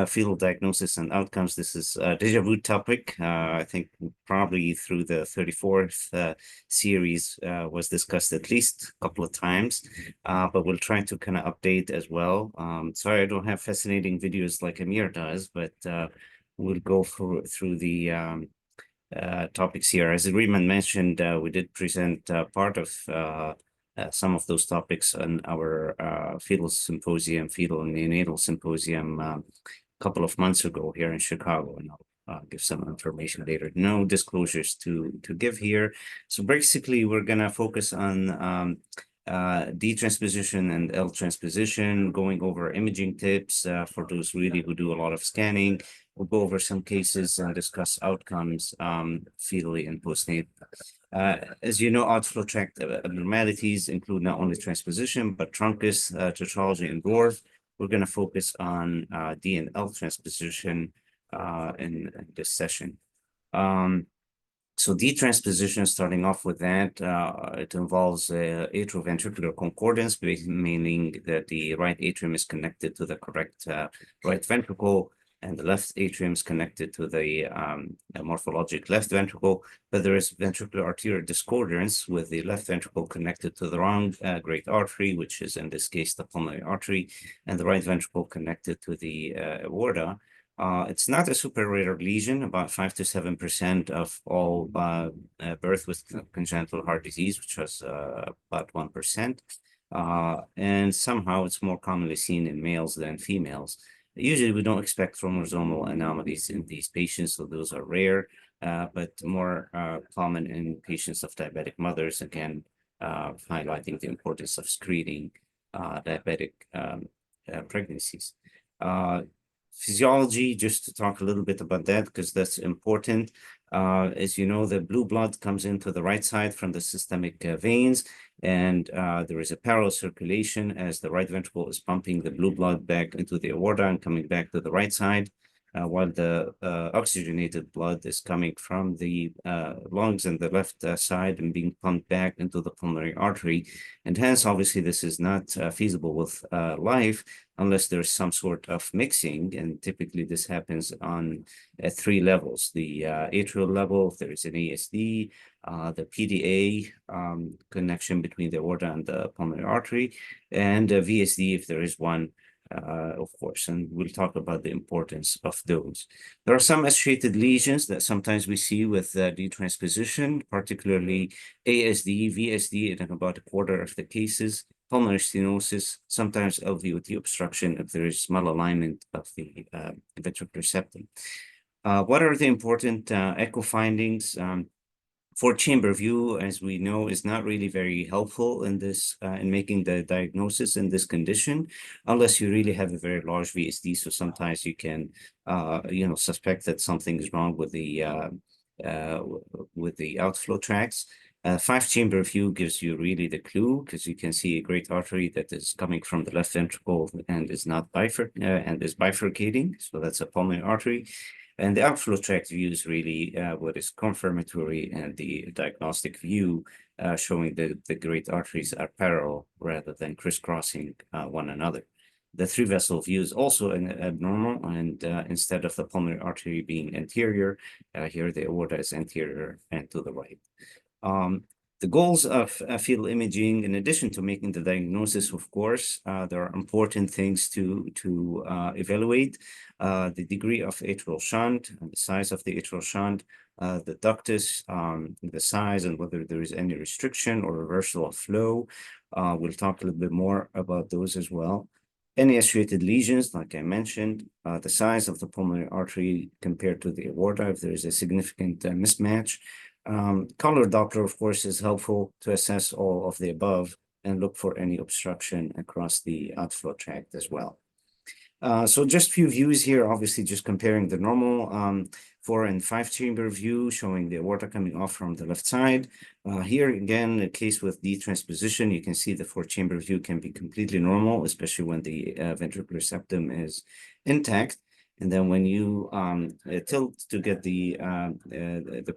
fetal diagnosis and outcomes. This is a déjà vu topic. I think probably through the 34th series was discussed at least a couple of times, but we'll try to kind of update as well. Sorry, I don't have fascinating videos like Amir does, but we'll go through the topics here. As Rima mentioned, we did present part of some of those topics on our fetal symposium, fetal and neonatal symposium a couple of months ago here in Chicago, and I'll give some information later. No disclosures to give here. So basically, we're gonna focus on D transposition and L transposition, going over imaging tips for those really who do a lot of scanning. We'll go over some cases and discuss outcomes fetally and postnatal. As you know, outflow tract abnormalities include not only transposition, but truncus, tetralogy, and dwarf. We're going to focus on D and L transposition in this session. So detransposition, starting off with that, it involves atrioventricular concordance, meaning that the right atrium is connected to the correct right ventricle, and the left atrium is connected to the morphologic left ventricle, but there is ventricular arterial discordance with the left ventricle connected to the wrong great artery, which is in this case the pulmonary artery, and the right ventricle connected to the aorta. It's not a super rare lesion. About 5 to 7% of all birth with congenital heart disease, which was about 1%. And somehow it's more commonly seen in males than females. Usually we don't expect chromosomal anomalies in these patients, so those are rare, but more common in patients of diabetic mothers, again, highlighting the importance of screening diabetic pregnancies. Physiology, just to talk a little bit about that, because that's important. As you know, the blue blood comes into the right side from the systemic veins, and there is a parallel circulation as the right ventricle is pumping the blue blood back into the aorta and coming back to the right side, while the oxygenated blood is coming from the lungs and the left side and being pumped back into the pulmonary artery. And hence, obviously, this is not feasible with life unless there's some sort of mixing. And typically this happens on 3 levels: the atrial level, if there is an ASD, the PDA connection between the aorta and the pulmonary artery, and VSD if there is one, of course, and we'll talk about the importance of those. There are some associated lesions that sometimes we see with detransposition, particularly ASD, VSD in about a quarter of the cases, pulmonary stenosis, sometimes LVOT obstruction if there is malalignment of the ventricular septum. What are the important echo findings? 4-chamber view, as we know, is not really very helpful in this in making the diagnosis in this condition, unless you really have a very large VSD. So sometimes you can, suspect that something is wrong with the outflow tracts. 5-chamber view gives you really the clue, because you can see a great artery that is coming from the left ventricle and is not bifurcating. So that's a pulmonary artery. And the outflow tract view is really what is confirmatory, and the diagnostic view showing that the great arteries are parallel rather than crisscrossing one another. The 3-vessel view is also abnormal, and instead of the pulmonary artery being anterior, here the aorta is anterior and to the right. The goals of fetal imaging, in addition to making the diagnosis, of course, there are important things to evaluate: the degree of atrial shunt, and the size of the atrial shunt, the ductus, the size, and whether there is any restriction or reversal of flow. We'll talk a little bit more about those as well. Any associated lesions, like I mentioned, the size of the pulmonary artery compared to the aorta, if there is a significant mismatch. Color Doppler, of course, is helpful to assess all of the above and look for any obstruction across the outflow tract as well. So just a few views here, obviously just comparing the normal 4- and 5-chamber view, showing the aorta coming off from the left side. Here again, a case with detransposition, you can see the 4-chamber view can be completely normal, especially when the ventricular septum is intact. And then when you tilt to get the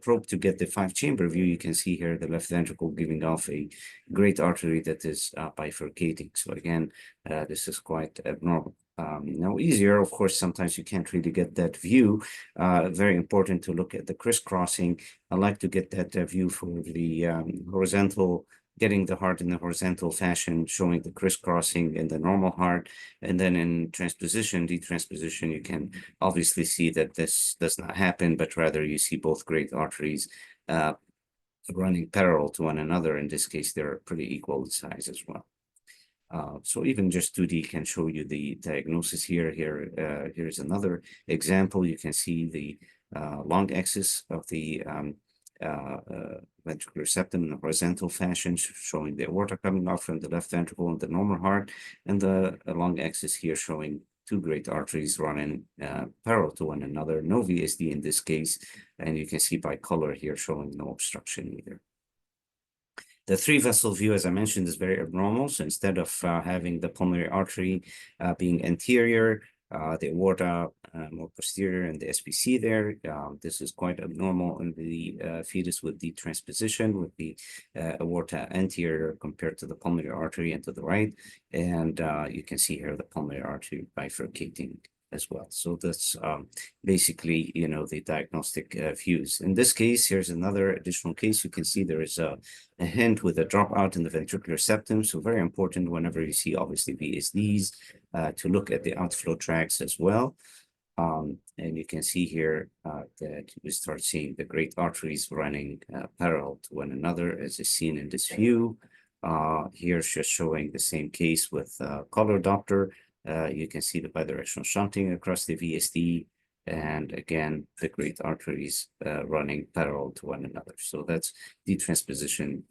probe to get the 5-chamber view, you can see here the left ventricle giving off a great artery that is bifurcating. So again, this is quite abnormal. Now easier, of course, sometimes you can't really get that view. Very important to look at the crisscrossing. I like to get that view for the horizontal, getting the heart in the horizontal fashion, showing the crisscrossing in the normal heart. And then in detransposition, you can obviously see that this does not happen, but rather you see both great arteries running parallel to one another. In this case, they're pretty equal in size as well. So even just 2D can show you the diagnosis here. Here's another example. You can see the long axis of the ventricular septum in a horizontal fashion, showing the aorta coming off from the left ventricle and the normal heart, and the long axis here showing 2 great arteries running parallel to one another. No VSD in this case, and you can see by color here showing no obstruction either. The three-vessel view, as I mentioned, is very abnormal. So instead of having the pulmonary artery being anterior, the aorta more posterior, and the SPC there, this is quite abnormal in the fetus with the transposition, with the aorta anterior compared to the pulmonary artery and to the right. And you can see here the pulmonary artery bifurcating as well. So that's basically, the diagnostic views. In this case, here's another additional case. You can see there is a hint with a dropout in the ventricular septum. So very important whenever you see obviously VSDs to look at the outflow tracts as well. And you can see here that we start seeing the great arteries running parallel to one another, as is seen in this view. Here's just showing the same case with color Doppler. You can see the bidirectional shunting across the VSD, and again, the great arteries running parallel to one another. So that's the transposition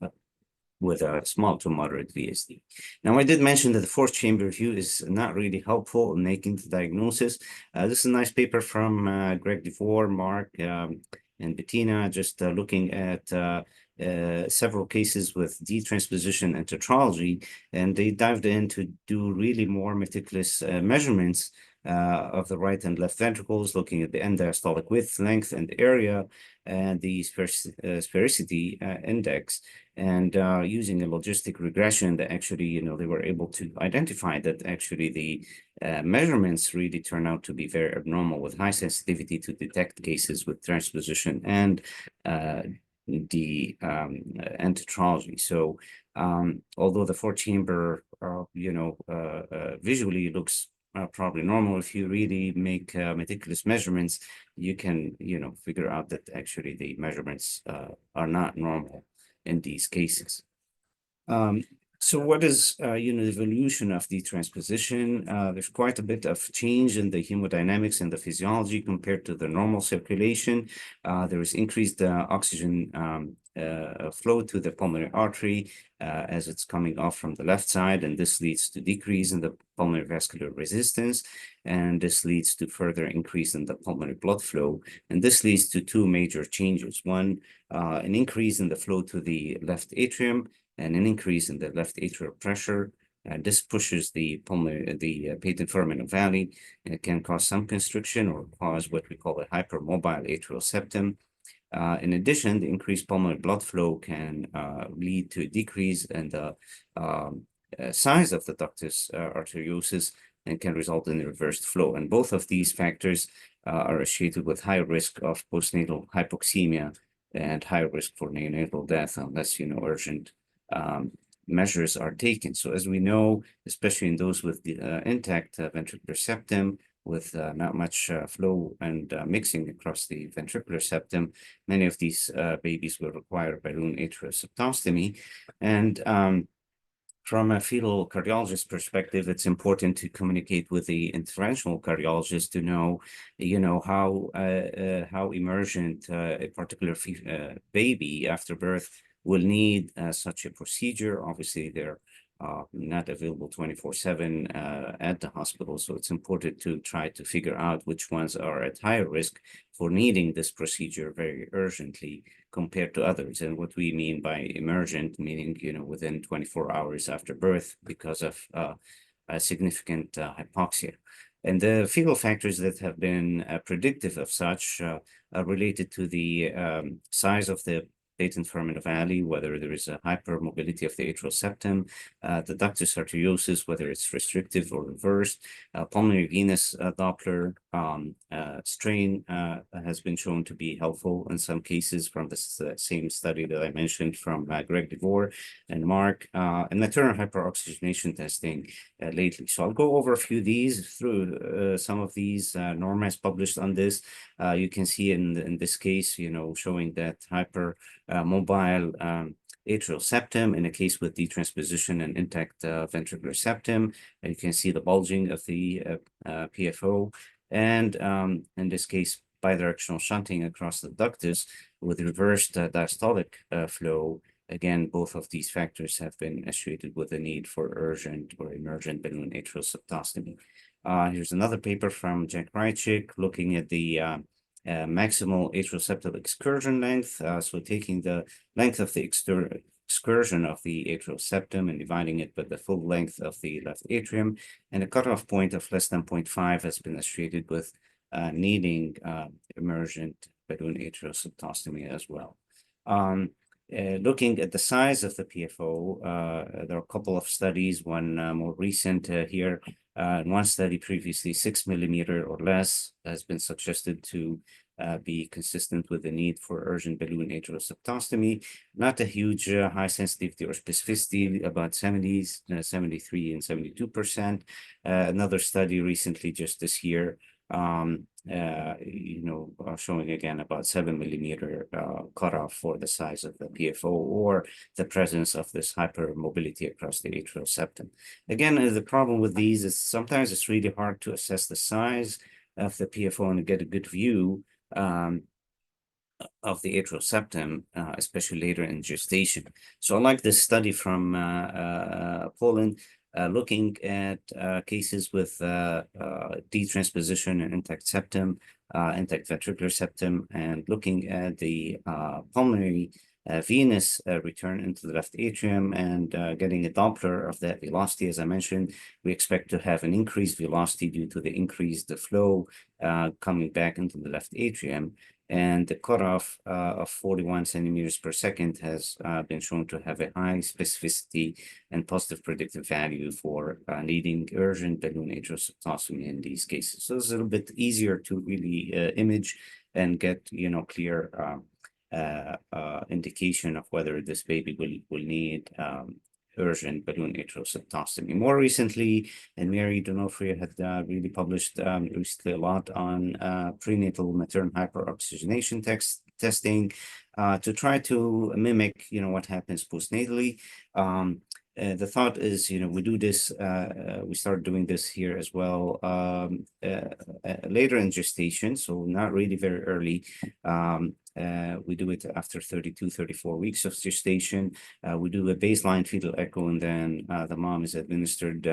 with a small to moderate VSD. Now, I did mention that the fourth chamber view is not really helpful in making the diagnosis. This is a nice paper from Greg DeVore, Mark, and Bettina, just looking at several cases with detransposition and tetralogy, and they dived in to do really more meticulous measurements of the right and left ventricles, looking at the end diastolic width, length, and area, and the sphericity index, and using a logistic regression that actually, they were able to identify that actually the measurements really turn out to be very abnormal, with high sensitivity to detect cases with transposition and the tetralogy. So although the fourth chamber, visually looks probably normal, if you really make meticulous measurements, you can, figure out that actually the measurements are not normal in these cases. So what is, the evolution of the transposition? There's quite a bit of change in the hemodynamics and the physiology compared to the normal circulation. There is increased oxygen flow to the pulmonary artery as it's coming off from the left side, and this leads to decrease in the pulmonary vascular resistance, and this leads to further increase in the pulmonary blood flow. And this leads to two major changes. One, an increase in the flow to the left atrium, and an increase in the left atrial pressure. This pushes the patent foramen ovale, and it can cause some constriction or cause what we call a hypermobile atrial septum. In addition, the increased pulmonary blood flow can lead to a decrease in the size of the ductus arteriosus, and can result in reversed flow. And both of these factors are associated with higher risk of postnatal hypoxemia and higher risk for neonatal death unless, urgent measures are taken. So as we know, especially in those with the intact ventricular septum, with not much flow and mixing across the ventricular septum, many of these babies will require balloon atrial septostomy. And from a fetal cardiologist perspective, it's important to communicate with the interventional cardiologist to know, how emergent a particular baby after birth will need such a procedure. Obviously, they're not available 24/7 at the hospital. So it's important to try to figure out which ones are at higher risk for needing this procedure very urgently compared to others. And what we mean by emergent, meaning, within 24 hours after birth because of a significant hypoxia. And the fetal factors that have been predictive of such are related to the size of the patent foramen ovale, whether there is a hypermobility of the atrial septum, the ductus arteriosus, whether it's restrictive or reversed, pulmonary venous Doppler strain has been shown to be helpful in some cases from this same study that I mentioned from Greg DeVore and Mark, and maternal hyperoxygenation testing lately. So I'll go over a few of these through some of these. Norm has published on this. You can see in this case, showing that mobile atrial septum in a case with detransposition and intact ventricular septum. You can see the bulging of the PFO, and in this case, bidirectional shunting across the ductus with reversed diastolic flow. Again, both of these factors have been associated with the need for urgent or emergent balloon atrial septostomy. Here's another paper from Jack Rychik looking at the maximal atrial septal excursion length. So taking the length of the excursion of the atrial septum and dividing it by the full length of the left atrium. And a cutoff point of less than 0.5 has been associated with needing emergent balloon atrial septostomy as well. Looking at the size of the PFO, there are a couple of studies, one more recent here. In one study previously, 6 millimeter or less has been suggested to be consistent with the need for urgent balloon atrial septostomy. Not a huge high sensitivity or specificity, about 73 and 72%. Another study recently just this year, showing again about 7 millimeter cutoff for the size of the PFO or the presence of this hypermobility across the atrial septum. Again, the problem with these is sometimes it's really hard to assess the size of the PFO and get a good view of the atrial septum, especially later in gestation. So I like this study from Poland, looking at cases with detransposition and intact septum, intact ventricular septum, and looking at the pulmonary venous return into the left atrium and getting a Doppler of that velocity. As I mentioned, we expect to have an increased velocity due to the increased flow coming back into the left atrium. And the cutoff of 41 centimeters per second has been shown to have a high specificity and positive predictive value for needing urgent balloon atrial septostomy in these cases. So it's a little bit easier to really image and get, clear indication of whether this baby will need urgent balloon atrial septostomy. More recently, and Mary Donofrio had really published recently a lot on prenatal maternal hyperoxygenation testing to try to mimic, what happens postnatally. The thought is, we do this, we started doing this here as well later in gestation, so not really very early. We do it after 32, 34 weeks of gestation. We do a baseline fetal echo, and then the mom is administered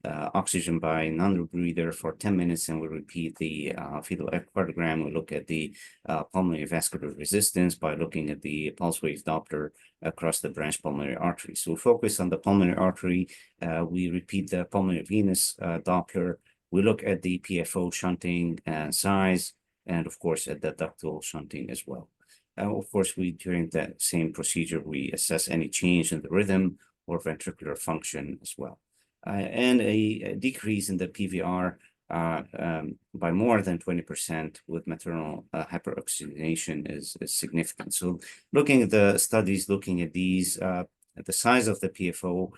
oxygen by non-rebreather for 10 minutes, and we repeat the fetal echocardiogram. We look at the pulmonary vascular resistance by looking at the pulse wave Doppler across the branch pulmonary artery. So we focus on the pulmonary artery. We repeat the pulmonary venous Doppler. We look at the PFO shunting size, and of course at the ductal shunting as well. Of course, during that same procedure, we assess any change in the rhythm or ventricular function as well. And a decrease in the PVR by more than 20% with maternal hyperoxygenation is significant. So looking at the studies, looking at these, the size of the PFO,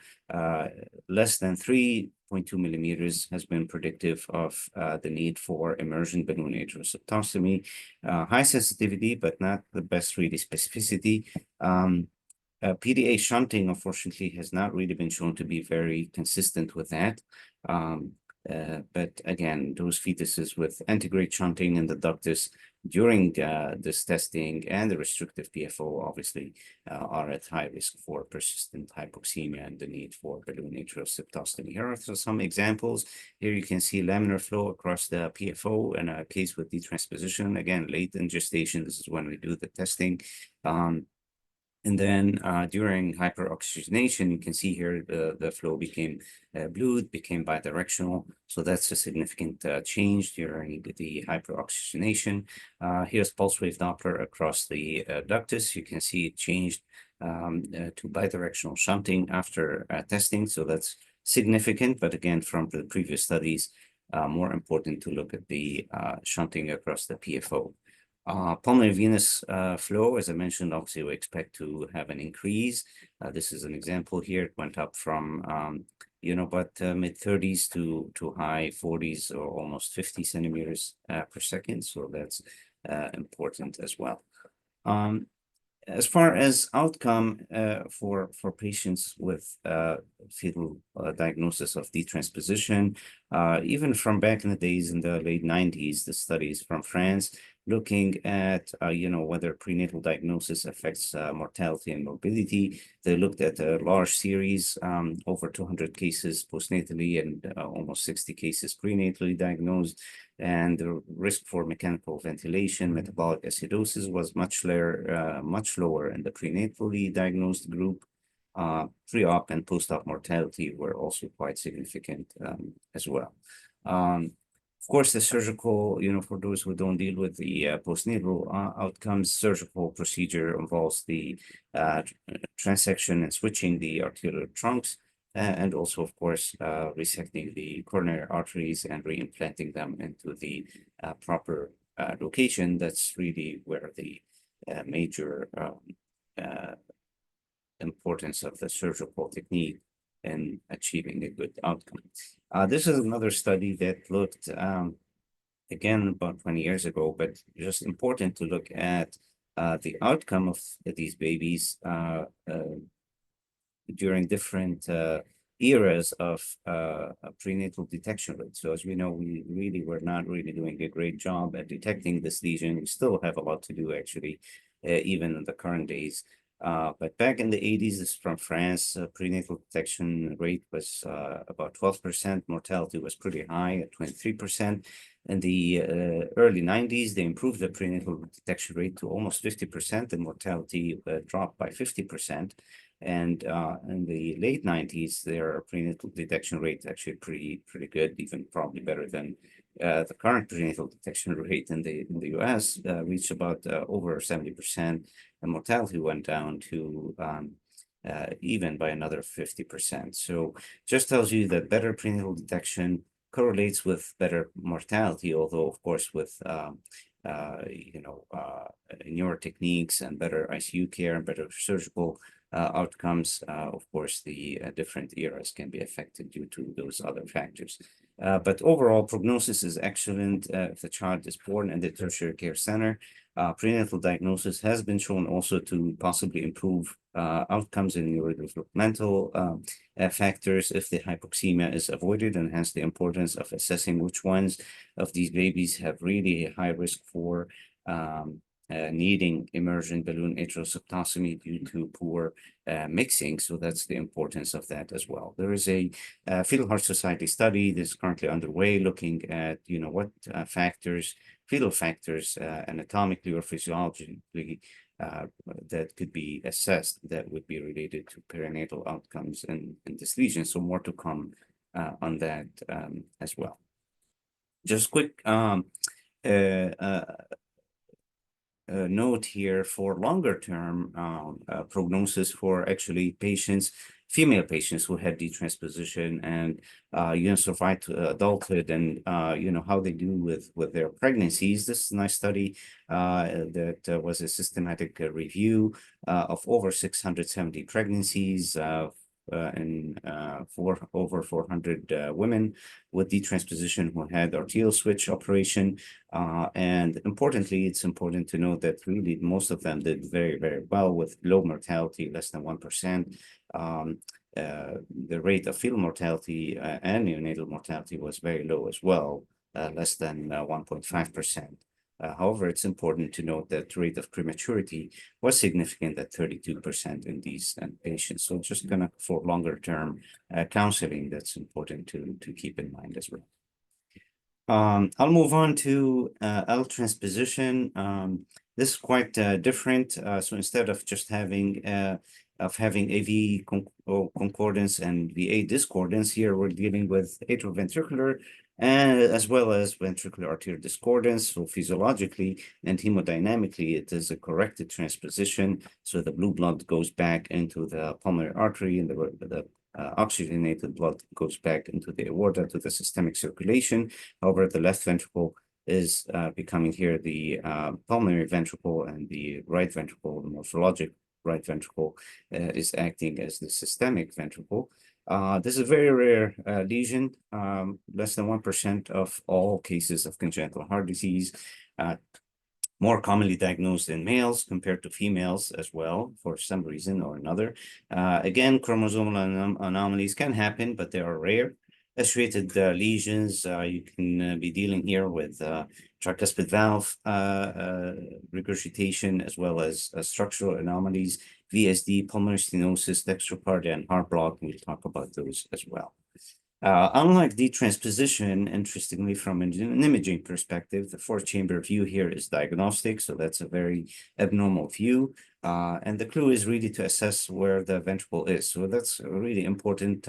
less than 3.2 millimeters has been predictive of the need for emergent balloon atrial septostomy. High sensitivity, but not the best really specificity. PDA shunting, unfortunately, has not really been shown to be very consistent with that. But again, those fetuses with antegrade shunting in the ductus during this testing and the restrictive PFO obviously are at high risk for persistent hypoxemia and the need for balloon atrial septostomy. Here are some examples. Here you can see laminar flow across the PFO in a case with detransposition. Again, late in gestation, this is when we do the testing. And then during hyperoxygenation, you can see here the flow became blue, it became bidirectional. So that's a significant change during the hyperoxygenation. Here's pulse wave Doppler across the ductus. You can see it changed to bidirectional shunting after testing. So that's significant. But again, from the previous studies, more important to look at the shunting across the PFO. Pulmonary venous flow, as I mentioned, obviously we expect to have an increase. This is an example here. It went up from, about mid-30s to high 40s or almost 50 centimeters per second. So that's important as well. As far as outcome for patients with fetal diagnosis of detransposition, even from back in the days in the late 90s, the studies from France looking at whether prenatal diagnosis affects mortality and morbidity. They looked at a large series, over 200 cases postnatally and almost 60 cases prenatally diagnosed. And the risk for mechanical ventilation, metabolic acidosis was much lower in the prenatally diagnosed group. pre-op and post-op mortality were also quite significant as well. Of course, the surgical, for those who don't deal with the postnatal outcomes, surgical procedure involves the transection and switching the arterial trunks, and also, of course, resecting the coronary arteries and reimplanting them into the proper location. That's really where the major importance of the surgical technique in achieving a good outcome. This is another study that looked, again, about 20 years ago, but just important to look at the outcome of these babies during different eras of prenatal detection rate. So as we know, we really were not really doing a great job at detecting this lesion. We still have a lot to do, actually, even in the current days. But back in the 80s, this is from France, prenatal detection rate was about 12%. Mortality was pretty high at 23%. In the early 90s, they improved the prenatal detection rate to almost 50%, and mortality dropped by 50%. And in the late 90s, their prenatal detection rate actually pretty good, even probably better than the current prenatal detection rate in the US, reached about over 70%, and mortality went down to even by another 50%. So just tells you that better prenatal detection correlates with better mortality, although of course with newer techniques and better ICU care and better surgical outcomes, of course, the different eras can be affected due to those other factors. But overall, prognosis is excellent if the child is born in the tertiary care center. Prenatal diagnosis has been shown also to possibly improve outcomes in neurodevelopmental factors if the hypoxemia is avoided, and hence the importance of assessing which ones of these babies have really a high risk for needing immersion balloon atrial septostomy due to poor mixing. So that's the importance of that as well. There is a Fetal Heart Society study that's currently underway looking at, what factors, fetal factors, anatomically or physiologically, that could be assessed that would be related to perinatal outcomes in this lesion. So more to come on that as well. Just quick note here for longer term prognosis for actually patients, female patients who had detransposition and survived to adulthood, and how they do with their pregnancies. This is a nice study that was a systematic review of over 670 pregnancies in over 400 women with detransposition who had arterial switch operation. And importantly, it's important to note that really most of them did very, very well with low mortality, less than 1%. The rate of fetal mortality and neonatal mortality was very low as well, less than 1.5%. However, it's important to note that the rate of prematurity was significant at 32% in these patients. So just for longer term counseling, that's important to keep in mind as well. I'll move on to L transposition. This is quite different. So instead of just having AV concordance and VA discordance, here we're dealing with atrioventricular and as well as ventricular arterial discordance. So physiologically and hemodynamically, it is a corrected transposition. So the blue blood goes back into the pulmonary artery, and the oxygenated blood goes back into the aorta to the systemic circulation. However, the left ventricle is becoming here the pulmonary ventricle, and the right ventricle, the morphologic right ventricle, is acting as the systemic ventricle. This is a very rare lesion, less than 1% of all cases of congenital heart disease, more commonly diagnosed in males compared to females as well, for some reason or another. Again, chromosomal anomalies can happen, but they are rare. Associated lesions, you can be dealing here with tricuspid valve regurgitation, as well as structural anomalies, VSD, pulmonary stenosis, dextrocardia, and heart block. We'll talk about those as well. Unlike the transposition, interestingly, from an imaging perspective, the four-chamber view here is diagnostic, so that's a very abnormal view. And the clue is really to assess where the ventricle is. So that's really important.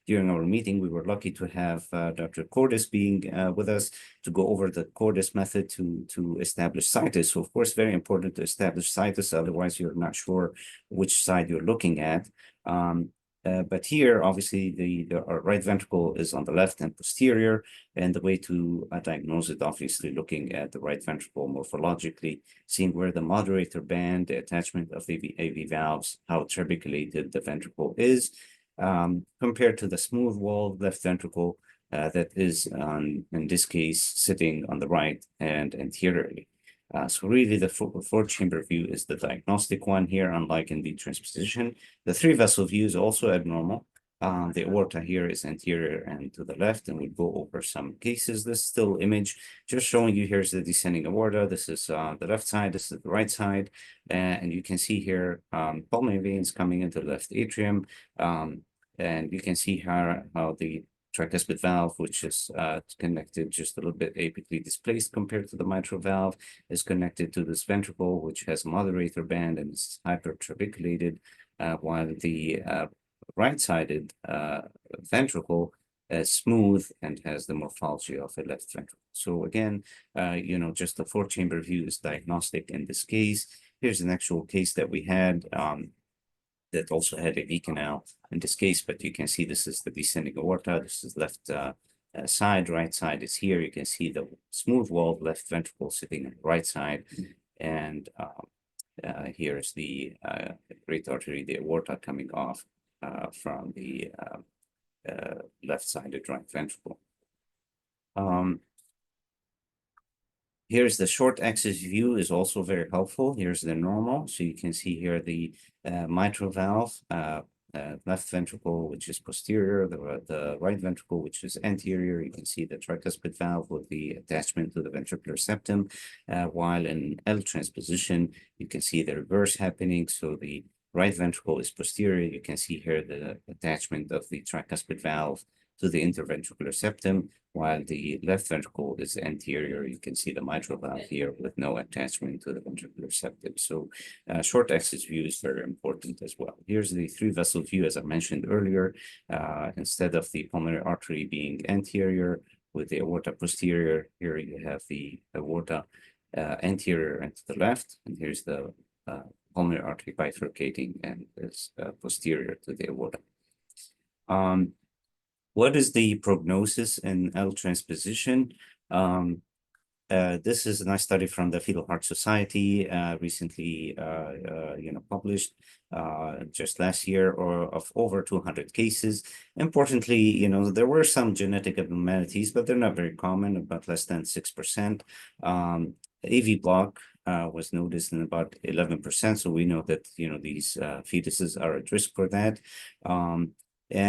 During our meeting, we were lucky to have Dr. Cordis being with us to go over the Cordis method to establish situs. So of course, very important to establish situs, otherwise you're not sure which side you're looking at. But here, obviously, the right ventricle is on the left and posterior, and the way to diagnose it, obviously, looking at the right ventricle morphologically, seeing where the moderator band, the attachment of the AV valves, how trabeculated the ventricle is, compared to the smooth walled left ventricle that is, in this case, sitting on the right and anteriorly. So really the four-chamber view is the diagnostic one here, unlike in the transposition. The three-vessel view is also abnormal. The aorta here is anterior and to the left, and we'll go over some cases. This still image just showing you here's the descending aorta. This is the left side, this is the right side. And you can see here pulmonary veins coming into the left atrium. And you can see how the tricuspid valve, which is connected just a little bit apically displaced compared to the mitral valve, is connected to this ventricle, which has a moderator band and is hypertrabeculated, while the right-sided ventricle is smooth and has the morphology of a left ventricle. So again, just the four-chamber view is diagnostic in this case. Here's an actual case that we had that also had a V canal in this case, but you can see this is the descending aorta. This is left side, right side is here. You can see the smooth walled left ventricle sitting on the right side. And here's the great artery, the aorta coming off from the left-sided right ventricle. Here's the short axis view is also very helpful. Here's the normal. So you can see here the mitral valve, left ventricle, which is posterior, the right ventricle, which is anterior. You can see the tricuspid valve with the attachment to the ventricular septum, while in L transposition, you can see the reverse happening. So the right ventricle is posterior. You can see here the attachment of the tricuspid valve to the interventricular septum, while the left ventricle is anterior. You can see the mitral valve here with no attachment to the ventricular septum. So short axis view is very important as well. Here's the three-vessel view, as I mentioned earlier. Instead of the pulmonary artery being anterior with the aorta posterior, here you have the aorta anterior and to the left, and here's the pulmonary artery bifurcating and is posterior to the aorta. What is the prognosis in L transposition? This is a nice study from the Fetal Heart Society, recently published just last year, or of over 200 cases. Importantly, there were some genetic abnormalities, but they're not very common, about less than 6%. AV block was noticed in about 11%, so we know that these fetuses are at risk for that. They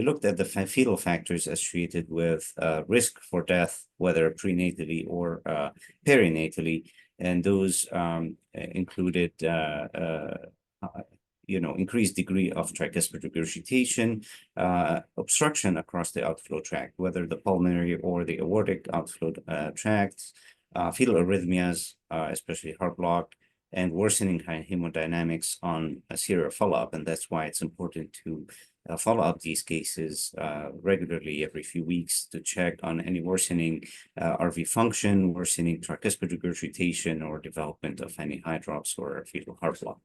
looked at the fetal factors associated with risk for death, whether prenatally or perinatally, and those included increased degree of tricuspid regurgitation, obstruction across the outflow tract, whether the pulmonary or the aortic outflow tracts, fetal arrhythmias, especially heart block, and worsening hemodynamics on a serial follow-up. And that's why it's important to follow up these cases regularly every few weeks to check on any worsening RV function, worsening tricuspid regurgitation, or development of any hydrops or fetal heart block.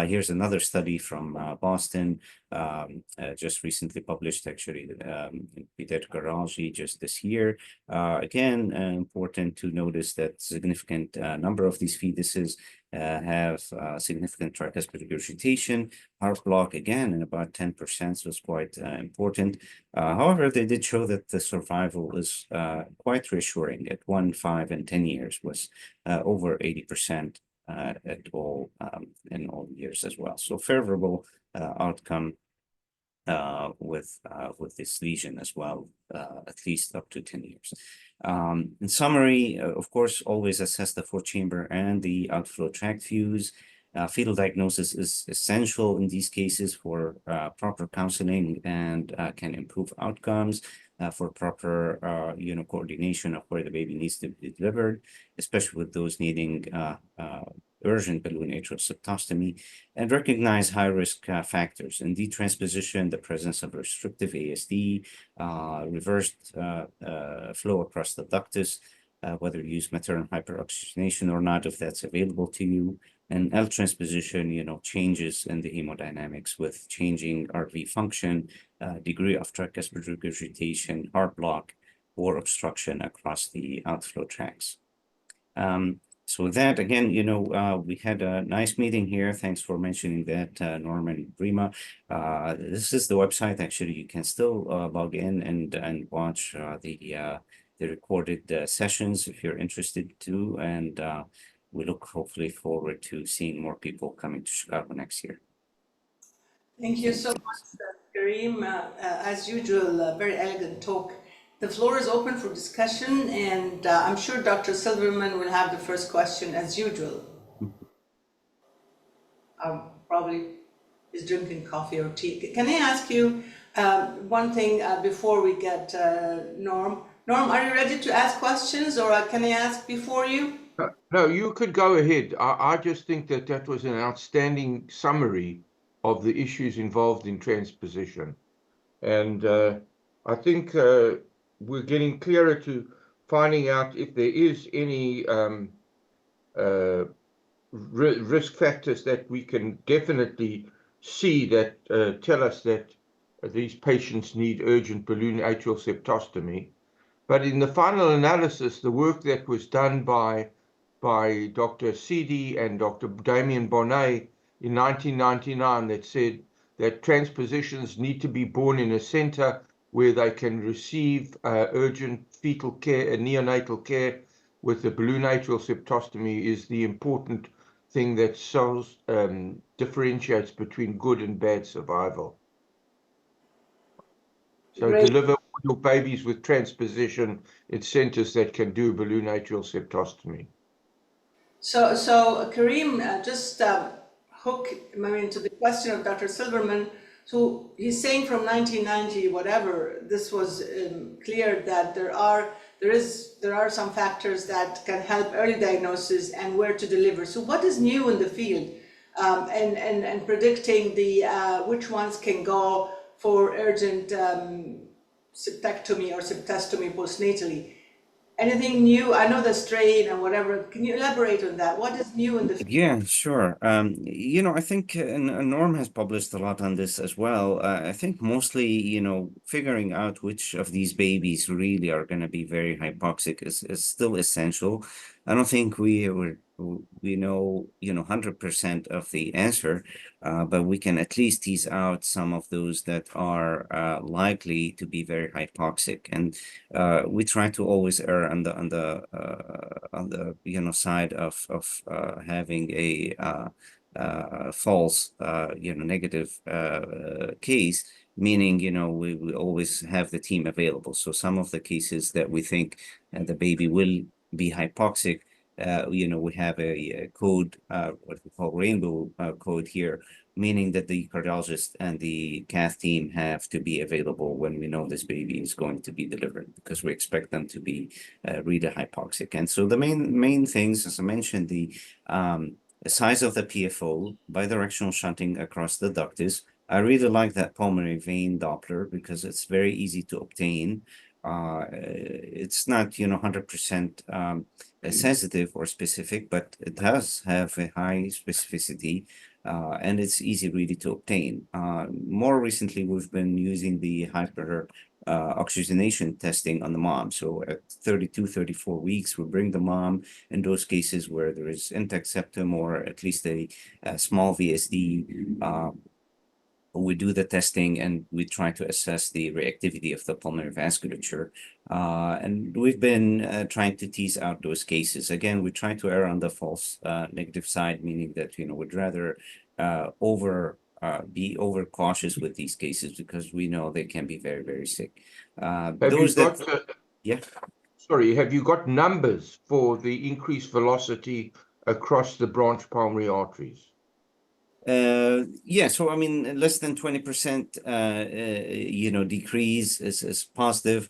Here's another study from Boston, just recently published actually in pediatric cardiology just this year. Again, important to notice that significant number of these fetuses have significant tricuspid regurgitation, heart block again in about 10%, so it's quite important. However, they did show that the survival is quite reassuring at 1, 5, and 10 years was over 80% at all in all years as well. So favorable outcome with this lesion as well, at least up to 10 years. In summary, of course, always assess the four-chamber and the outflow tract views. Fetal diagnosis is essential in these cases for proper counseling and can improve outcomes for proper, coordination of where the baby needs to be delivered, especially with those needing urgent balloon atrial septostomy, and recognize high-risk factors. In detransposition, the presence of restrictive ASD, reversed flow across the ductus, whether you use maternal hyperoxygenation or not, if that's available to you. And L transposition, changes in the hemodynamics with changing RV function, degree of tricuspid regurgitation, heart block, or obstruction across the outflow tracts. So with that, again, we had a nice meeting here. Thanks for mentioning that, Norman and Rima. This is the website. Actually, you can still log in and watch the recorded sessions if you're interested to. And we look hopefully forward to seeing more people coming to Chicago next year. Thank you so much, Kareem. As usual, a very elegant talk. The floor is open for discussion, and I'm sure Dr. Silverman will have the first question as usual. Probably is drinking coffee or tea. Can I ask you one thing before we get Norm? Norm, are you ready to ask questions, or can I ask before you? No, you could go ahead. I just think that was an outstanding summary of the issues involved in transposition. And I think we're getting clearer to finding out if there is any risk factors that we can definitely see that tell us that these patients need urgent balloon atrial septostomy. But in the final analysis, the work that was done by Dr. Sidi and Dr. Damien Bonnet in 1999 that said that transpositions need to be born in a center where they can receive urgent fetal care and neonatal care with the balloon atrial septostomy is the important thing that differentiates between good and bad survival. So Great. deliver your babies with transposition in centers that can do balloon atrial septostomy. So Kareem, just hook to the question of Dr. Silverman. So he's saying from 1990, whatever, this was clear that there are some factors that can help early diagnosis and where to deliver. So what is new in the field and predicting the which ones can go for urgent septectomy or septostomy postnatally? Anything new? I know the strain and whatever. Can you elaborate on that? What is new in the field? Yeah, sure. I think Norm has published a lot on this as well. I think mostly, figuring out which of these babies really are going to be very hypoxic is still essential. I don't think we know, 100% of the answer, but we can at least tease out some of those that are likely to be very hypoxic, and we try to always err on the side of having a false negative case, meaning we always have the team available. So some of the cases that we think the baby will be hypoxic, we have a code, what we call rainbow code here, meaning that the cardiologist and the cath team have to be available when we know this baby is going to be delivered, because we expect them to be really hypoxic. And so the main things, as I mentioned, the size of the PFO, bidirectional shunting across the ductus. I really like that pulmonary vein Doppler because it's very easy to obtain. It's not 100% sensitive or specific, but it does have a high specificity, and it's easy really to obtain. More recently, we've been using the oxygenation testing on the mom. So at 32, 34 weeks, we bring the mom in those cases where there is intact septum or at least a small VSD. We do the testing and we try to assess the reactivity of the pulmonary vasculature. And we've been trying to tease out those cases. Again, we try to err on the false negative side, meaning that, we'd rather be over cautious with these cases because we know they can be very, very sick. Yeah. Sorry, have you got numbers for the increased velocity across the branch pulmonary arteries? Yeah, so I mean, less than 20%, decrease is positive.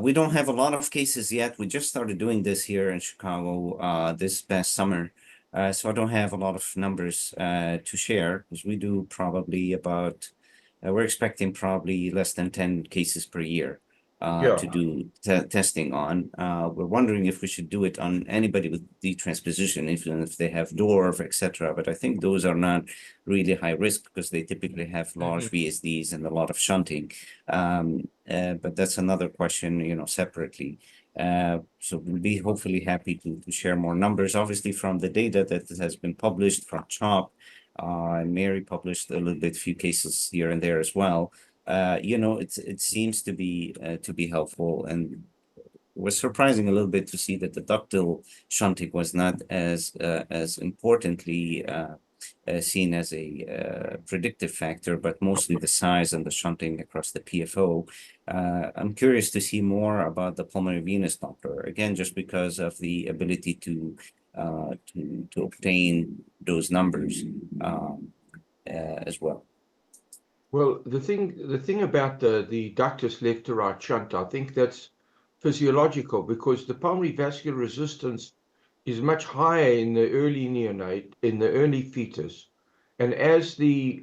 We don't have a lot of cases yet. We just started doing this here in Chicago this past summer. So I don't have a lot of numbers to share because we do probably about, we're expecting probably less than 10 cases per year to do testing on. We're wondering if we should do it on anybody with detransposition, even if they have dwarf, etc. But I think those are not really high risk because they typically have large VSDs and a lot of shunting. But that's another question, separately. So we'll be hopefully happy to share more numbers, obviously from the data that has been published from CHOP. And Mary published a little bit, few cases here and there as well. It seems to be helpful, and was surprising a little bit to see that the ductal shunting was not as importantly seen as a predictive factor, but mostly the size and the shunting across the PFO. I'm curious to see more about the pulmonary venous Doppler, again, just because of the ability to obtain those numbers as well. Well, the thing about the ductus left to right shunt, I think that's physiological because the pulmonary vascular resistance is much higher in the early neonate, in the early fetus, and as the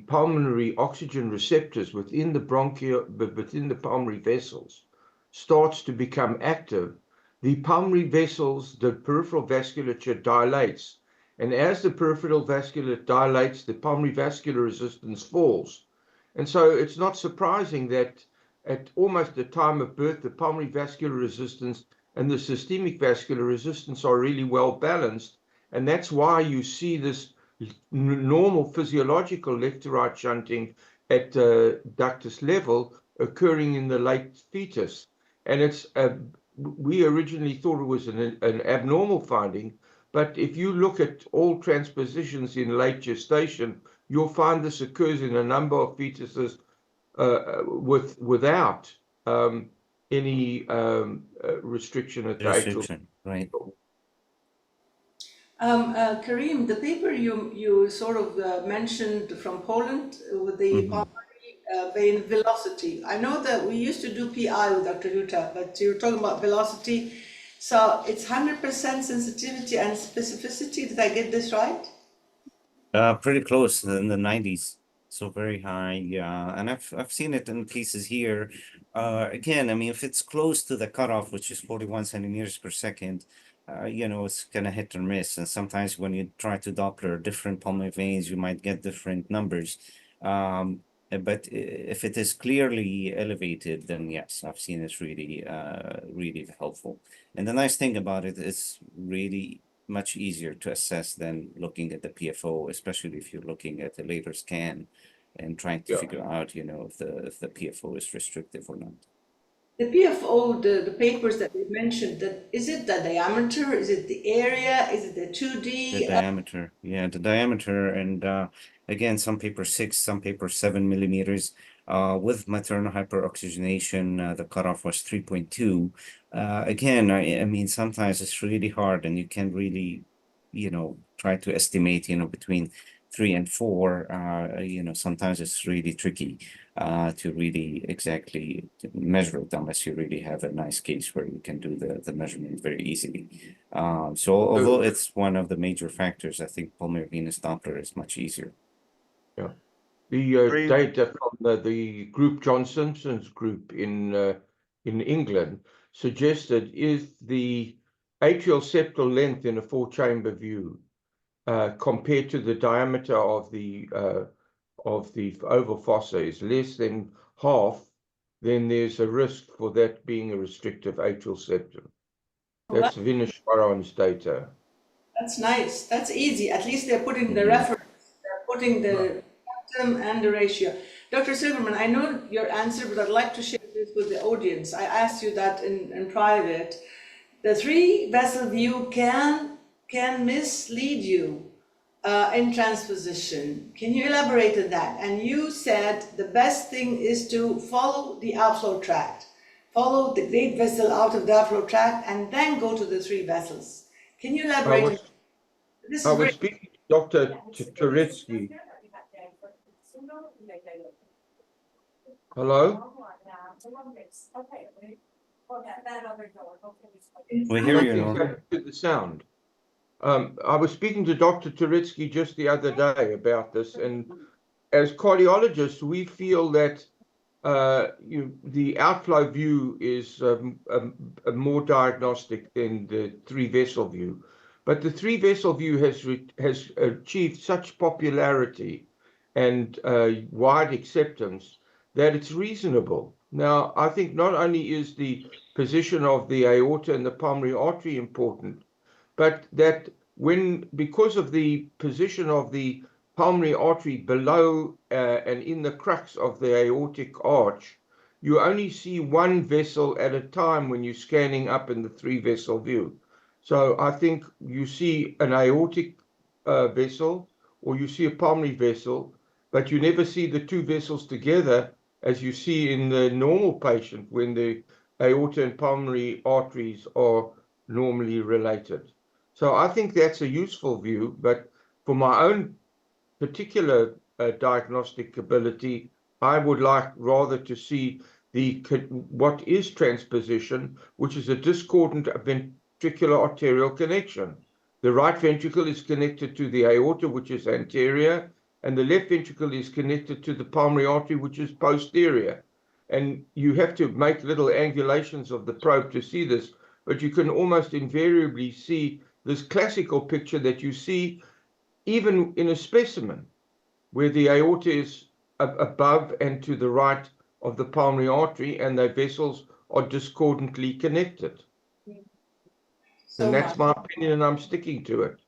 pulmonary oxygen receptors within the pulmonary vessels starts to become active, the pulmonary vessels, the peripheral vasculature dilates. And as the peripheral vasculature dilates, the pulmonary vascular resistance falls. And so it's not surprising that at almost the time of birth, the pulmonary vascular resistance and the systemic vascular resistance are really well balanced. And that's why you see this normal physiological left to right shunting at ductus level occurring in the late fetus. And it's we originally thought it was an abnormal finding, but if you look at all transpositions in late gestation, you'll find this occurs in a number of fetuses without any restriction at the atrial. Right. Karim, the paper you sort of mentioned from Poland with the pulmonary vein velocity. I know that we used to do PI with Dr. Huta, but you're talking about velocity. So it's 100% sensitivity and specificity. Did I get this right? Pretty close in the 90s, so very high. Yeah, and I've seen it in cases here. Again, I mean, if it's close to the cutoff, which is 41 centimeters per second, it's gonna hit or miss. And sometimes when you try to Doppler different pulmonary veins, you might get different numbers. But if it is clearly elevated, then yes, I've seen it's really, really helpful. And the nice thing about it is really much easier to assess than looking at the PFO, especially if you're looking at a later scan and trying to figure out, if the PFO is restrictive or not. The PFO, the papers that we mentioned, is it the diameter? Is it the area? Is it the 2D? The diameter, yeah, the diameter, and again, some papers 6, some papers 7 millimeters. With maternal hyperoxygenation, the cutoff was 3.2. Again, I mean, sometimes it's really hard, and you can really, try to estimate, between 3 and 4. Sometimes it's really tricky to really exactly measure it unless you really have a nice case where you can do the measurement very easily. So although it's one of the major factors, I think pulmonary venous Doppler is much easier. Yeah. The data from the group, John Simpson's group in England, suggested if the atrial septal length in a 4-chamber view compared to the diameter of the oval fossa is less than half, then there's a risk for that being a restrictive atrial septum. That's Vinishwaran's data. That's nice. That's easy. At least they're putting the reference, they're putting the quantum and the ratio. Dr. Silverman, I know your answer, but I'd like to share this with the audience. I asked you that in private. The 3-vessel view can mislead you in transposition. Can you elaborate on that? And you said the best thing is to follow the outflow tract. Follow the great vessel out of the outflow tract and then go to the 3 vessels. Can you elaborate? Dr. Turetsky. Hello? We hear you, Something's Norm. happened to the sound. I was speaking to Dr. Turetsky just the other day about this, and as cardiologists, we feel that the outflow view is more diagnostic than the three-vessel view. But the three-vessel view has achieved such popularity and wide acceptance that it's reasonable. Now, I think not only is the position of the aorta and the pulmonary artery important, but that because of the position of the pulmonary artery below and in the crux of the aortic arch, you only see one vessel at a time when you're scanning up in the three-vessel view. So I think you see an aortic vessel or you see a pulmonary vessel, but you never see the two vessels together as you see in the normal patient when the aorta and pulmonary arteries are normally related. So I think that's a useful view, but for my own particular diagnostic ability, I would like rather to see what is transposition, which is a discordant ventricular arterial connection. The right ventricle is connected to the aorta, which is anterior, and the left ventricle is connected to the pulmonary artery, which is posterior. And you have to make little angulations of the probe to see this, but you can almost invariably see this classical picture that you see even in a specimen where the aorta is above and to the right of the pulmonary artery and the vessels are discordantly connected. And that's my opinion and I'm sticking to it.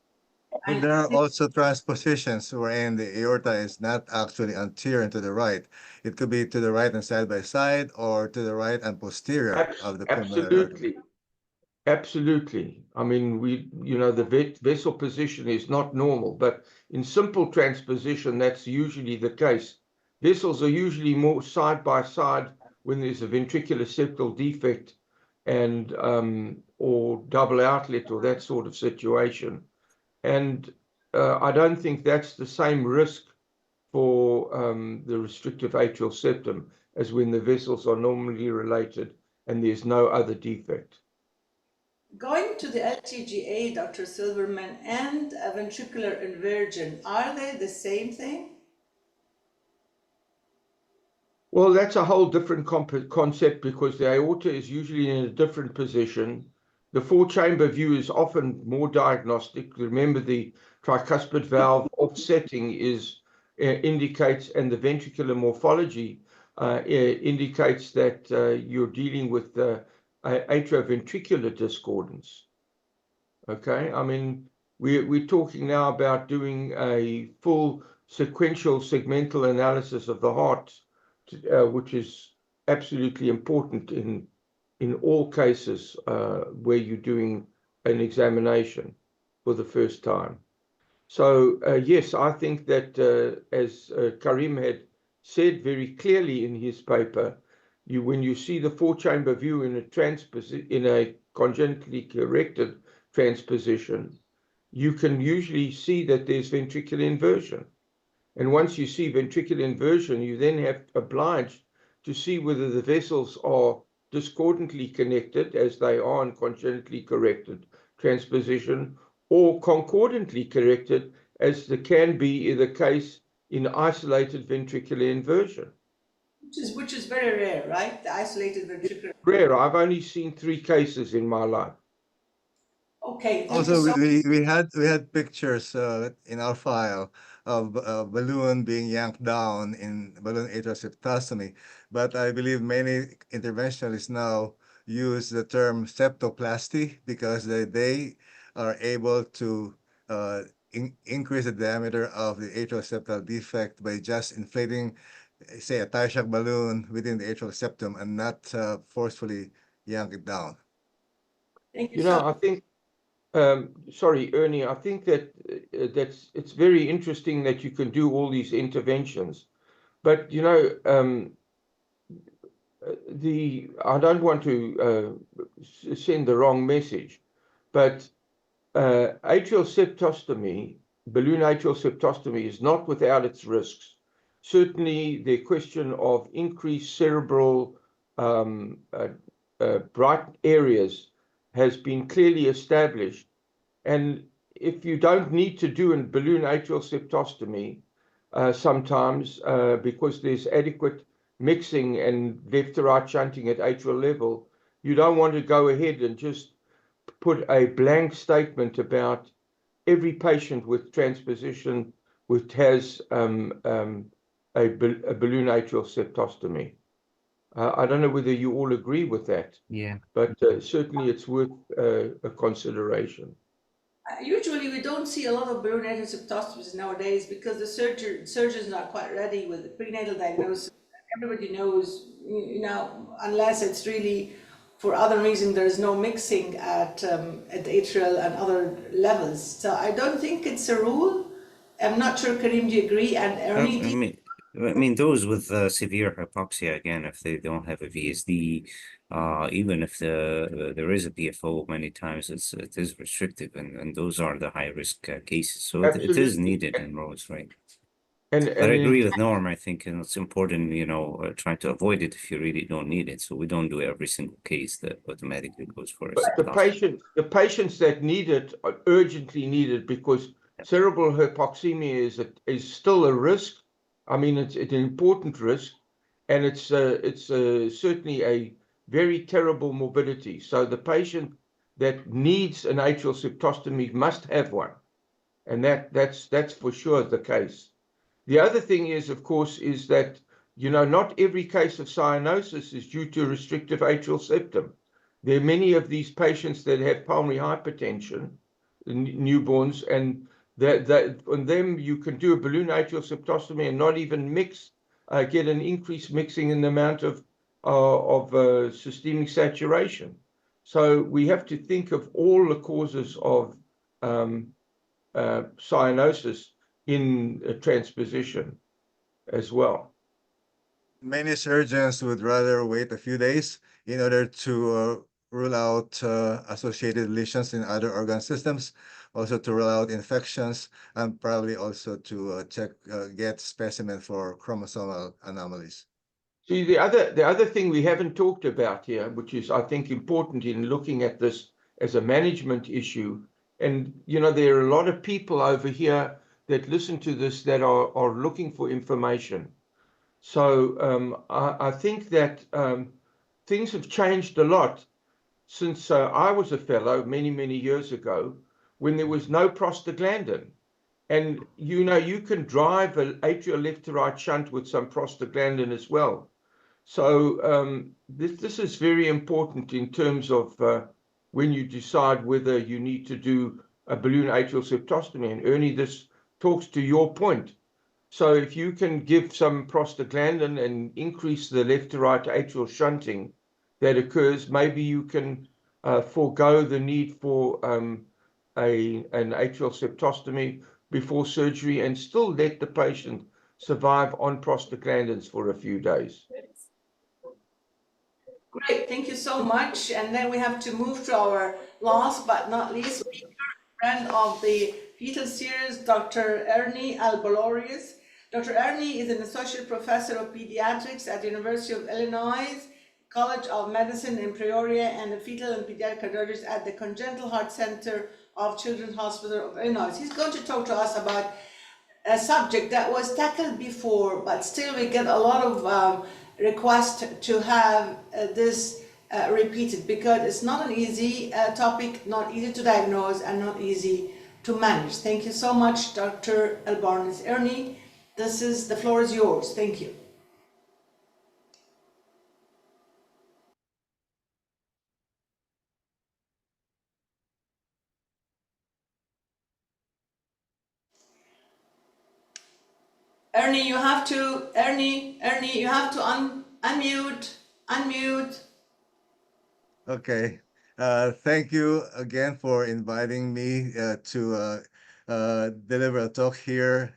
But there are also transpositions wherein the aorta is not actually anterior and to the right. It could be to the right and side by side or to the right and posterior of the pulmonary artery. Absolutely. Absolutely. I mean, the vessel position is not normal, but in simple transposition, that's usually the case. Vessels are usually more side by side when there's a ventricular septal defect and or double outlet or that sort of situation. And I don't think that's the same risk for the restrictive atrial septum as when the vessels are normally related and there's no other defect. Going to the dTGA, Dr. Silverman, and a ventricular inversion, are they the same thing? Well, that's a whole different concept because the aorta is usually in a different position. The four-chamber view is often more diagnostic. Remember, the tricuspid valve offsetting indicates, and the ventricular morphology indicates that you're dealing with atrioventricular discordance. Okay, I mean, we're talking now about doing a full sequential segmental analysis of the heart, which is absolutely important in all cases where you're doing an examination for the first time. So yes, I think that as Karim had said very clearly in his paper, when you see the four-chamber view in a congenitally corrected transposition, you can usually see that there's ventricular inversion. And once you see ventricular inversion, you then have obliged to see whether the vessels are discordantly connected, as they are in congenitally corrected transposition, or concordantly corrected, as can be the case in isolated ventricular inversion. Which is very rare, right? The isolated ventricular. Rare. I've only seen 3 cases in my life. Okay, thank you Also, so we had pictures in our file of a balloon being yanked down in balloon atrial septostomy, but I believe many interventionalists now use the term septoplasty because they are able to increase the diameter of the atrial septal defect by just inflating, say, a tire shock balloon within the atrial septum and not forcefully yank it down. Thank you You so know, I think sorry, Ernie, I think that it's very interesting that you can do all these interventions, but I don't want to send the wrong message, but atrial septostomy balloon atrial septostomy is not without its risks. Certainly, the question of increased cerebral bright areas has been clearly established. And if you don't need to do a balloon atrial septostomy, sometimes because there's adequate mixing and left to right shunting at atrial level, you don't want to go ahead and just put a blank statement about every patient with transposition which has a balloon atrial septostomy. I don't know whether you all agree with that, Yeah. but certainly it's worth a consideration. Usually, we don't see a lot of balloon atrial septostomies nowadays because the surgeons are quite ready with the prenatal diagnosis. Everybody knows, unless it's really for other reason, there is no mixing at the atrial and other levels. So I don't think it's a rule. I'm not sure, Karim, do you agree? And Ernie, I mean, those with severe hypoxia, again, if they don't have a VSD, even if there is a PFO, many times it is restrictive, and those are the high risk cases. So it is Absolutely. needed in Rose, right? And But I agree in with Norm. I think it's important, trying to avoid it if you really don't need it. So we don't do every single case that automatically goes for a but septostomy. the patients that need it are urgently needed because cerebral hypoxemia is still a risk. I mean, it's an important risk, and it's certainly a very terrible morbidity. So the patient that needs an atrial septostomy must have one, and that's for sure the case. The other thing is, of course, is that not every case of cyanosis is due to restrictive atrial septum. There are many of these patients that have pulmonary hypertension, newborns, and that on them you can do a balloon atrial septostomy and not even get an increased mixing in the amount of systemic saturation. So we have to think of all the causes of cyanosis in transposition as well. Many surgeons would rather wait a few days in order to rule out associated lesions in other organ systems, also to rule out infections, and probably also to get specimen for chromosomal anomalies. See, the other thing we haven't talked about here, which is I think important in looking at this as a management issue, and there are a lot of people over here that listen to this that are looking for information. So I think that things have changed a lot since I was a fellow many years ago, when there was no prostaglandin. And you can drive an atrial left to right shunt with some prostaglandin as well. So this is very important in terms of when you decide whether you need to do a balloon atrial septostomy. And Ernie, this talks to your point. So if you can give some prostaglandin and increase the left to right atrial shunting that occurs, maybe you can forego the need for an atrial septostomy before surgery and still let the patient survive on prostaglandins for a few days. great, thank you so much. And then we have to move to our last but not least speaker, friend of the fetal series, Dr. Ernie Albalorius. Dr. Ernie is an associate professor of pediatrics at the University of Illinois College of Medicine in Peoria and a fetal and pediatric cardiologist at the Congenital Heart Center of Children's Hospital of Illinois. He's going to talk to us about a subject that was tackled before, but still we get a lot of requests to have this repeated because it's not an easy topic, not easy to diagnose, and not easy to manage. Thank you so much, Dr. Albarnis. Ernie, the floor is yours. Thank you. Ernie, you have to unmute. Okay. Thank you again for inviting me to deliver a talk here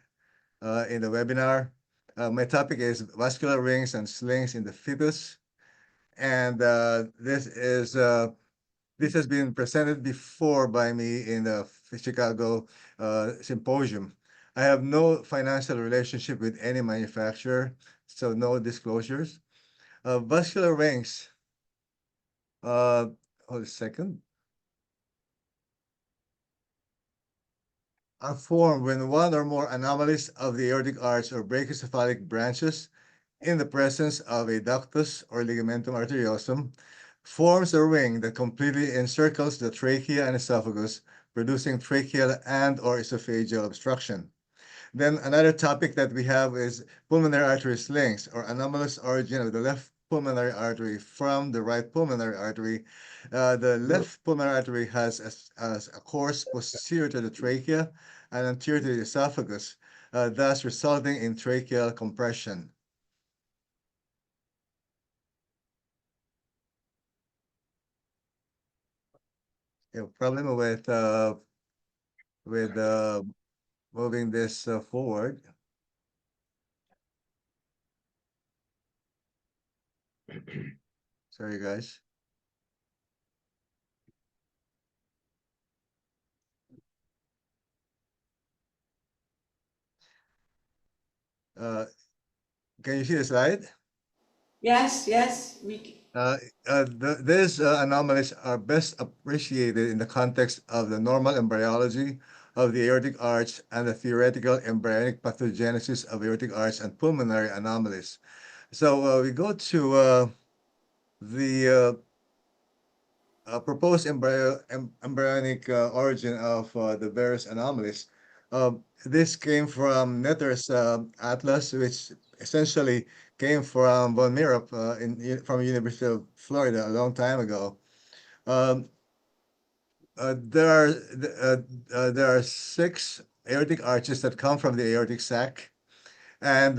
in the webinar. My topic is vascular rings and slings in the fetus. And this This has been presented before by me in the Chicago symposium. I have no financial relationship with any manufacturer, so no disclosures. Vascular rings. Hold a second. Are formed when one or more anomalies of the aortic arch or brachiocephalic branches in the presence of a ductus or ligamentum arteriosum forms a ring that completely encircles the trachea and esophagus, producing tracheal and or esophageal obstruction. Then another topic that we have is pulmonary artery slings or anomalous origin of the left pulmonary artery from the right pulmonary artery. The left pulmonary artery has a course posterior to the trachea and anterior to the esophagus, thus resulting in tracheal compression. A problem with moving this forward. Sorry, guys. Can you see the slide? Yes, yes, These anomalies are best appreciated in the context of the normal embryology of the aortic arch and the theoretical embryonic pathogenesis of aortic arch and pulmonary anomalies. So we go to the proposed embryonic origin of the various anomalies. This came from Netter's atlas, which essentially came from von Meerup from University of Florida a long time ago. Um, there are 6 aortic arches that come from the aortic sac, and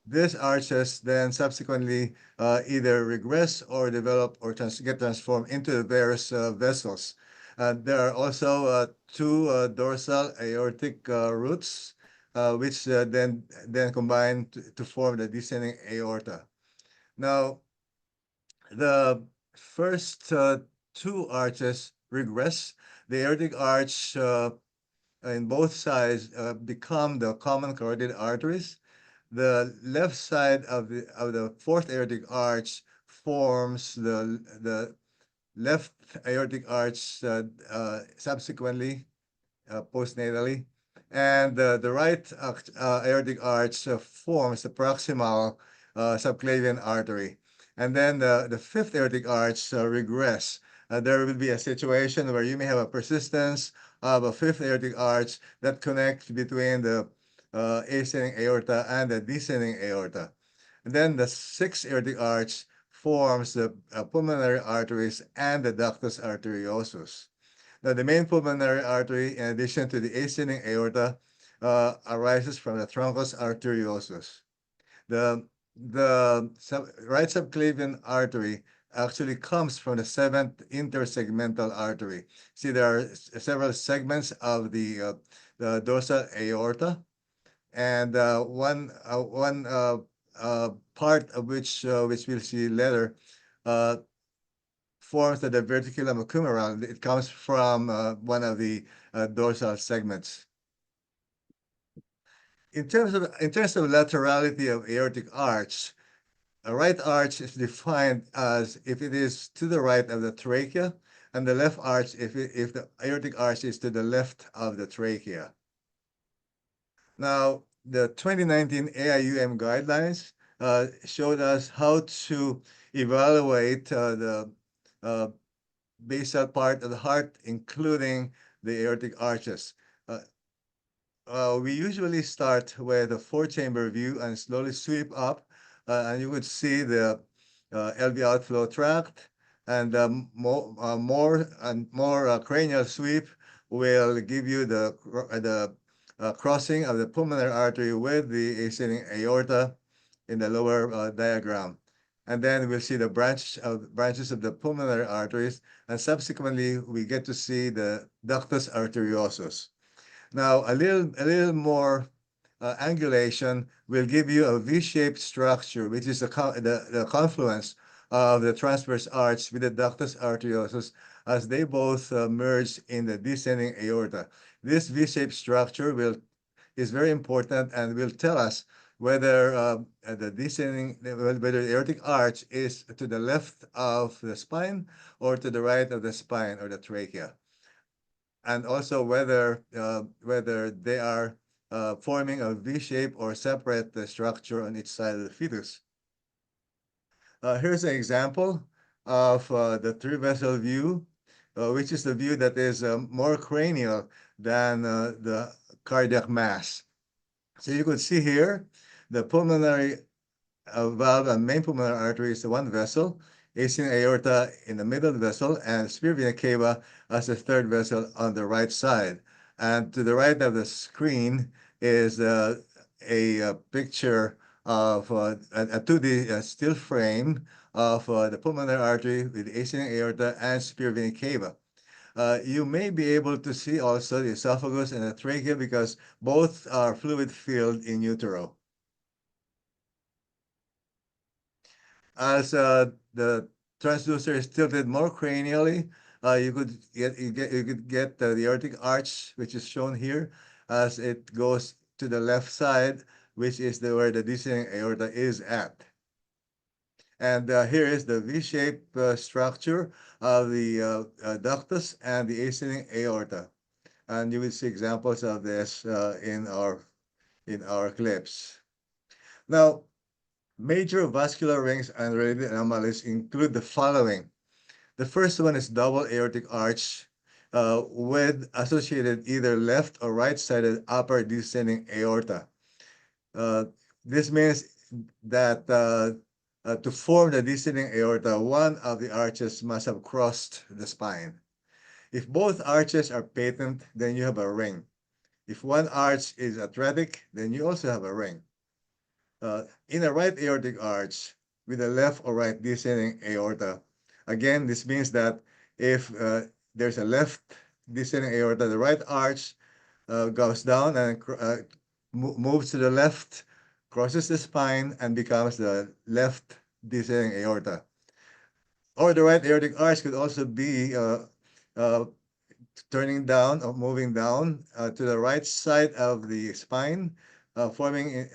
these arches then subsequently either regress or develop or get transformed into the various vessels. There are also 2 dorsal aortic roots, which then combine to form the descending aorta. Now, the first 2 arches regress. The aortic arch in both sides become the common carotid arteries. The left side of the fourth aortic arch forms the left aortic arch subsequently postnatally, and the right aortic arch forms the proximal subclavian artery. And then the fifth aortic arch regress. There will be a situation where you may have a persistence of a fifth aortic arch that connects between the ascending aorta and the descending aorta. And then the sixth aortic arch forms the pulmonary arteries and the ductus arteriosus. Now, the main pulmonary artery, in addition to the ascending aorta, arises from the truncus arteriosus. The right subclavian artery actually comes from the 7th intersegmental artery. See, there are several segments of the dorsal aorta, and one part of which we'll see later forms the diverticulum accumbens. It comes from one of the dorsal segments. In terms of laterality of aortic arch, a right arch is defined as if it is to the right of the trachea, and the left arch if the aortic arch is to the left of the trachea. Now, the 2019 AIUM guidelines showed us how to evaluate the basal part of the heart, including the aortic arches. We usually start with a 4-chamber view and slowly sweep up, and you would see the LV outflow tract, and more cranial sweep will give you the crossing of the pulmonary artery with the ascending aorta in the lower diagram. And then we'll see the branches of the pulmonary arteries, and subsequently we get to see the ductus arteriosus. Now, a little more angulation will give you a V-shaped structure, which is the confluence of the transverse arch with the ductus arteriosus as they both merge in the descending aorta. This V-shaped structure is very important and will tell us whether whether the aortic arch is to the left of the spine or to the right of the spine or the trachea, and also whether they are forming a V shape or separate the structure on each side of the fetus. Here's an example of the three-vessel view, which is the view that is more cranial than the cardiac mass. So you could see here the pulmonary valve and main pulmonary artery is the one vessel, AC and aorta in the middle vessel, and superior vena cava as the third vessel on the right side. And to the right of the screen is a picture of a 2D still frame of the pulmonary artery with AC and aorta and superior vena cava. You may be able to see also the esophagus and the trachea because both are fluid-filled in utero. As the transducer is tilted more cranially, you could get the aortic arch, which is shown here, as it goes to the left side, which is where the descending aorta is at. And here is the V-shaped structure of the ductus and the ascending aorta. And you will see examples of this in our clips. Now, major vascular rings and related anomalies include the following. The first one is double aortic arch with associated either left or right-sided upper descending aorta. This means that to form the descending aorta, one of the arches must have crossed the spine. If both arches are patent, then you have a ring. If one arch is atretic, then you also have a ring. In a right aortic arch with a left or right descending aorta, again, this means that if there's a left descending aorta, the right arch goes down and moves to the left, crosses the spine, and becomes the left descending aorta. Or the right aortic arch could also be turning down or moving down to the right side of the spine, forming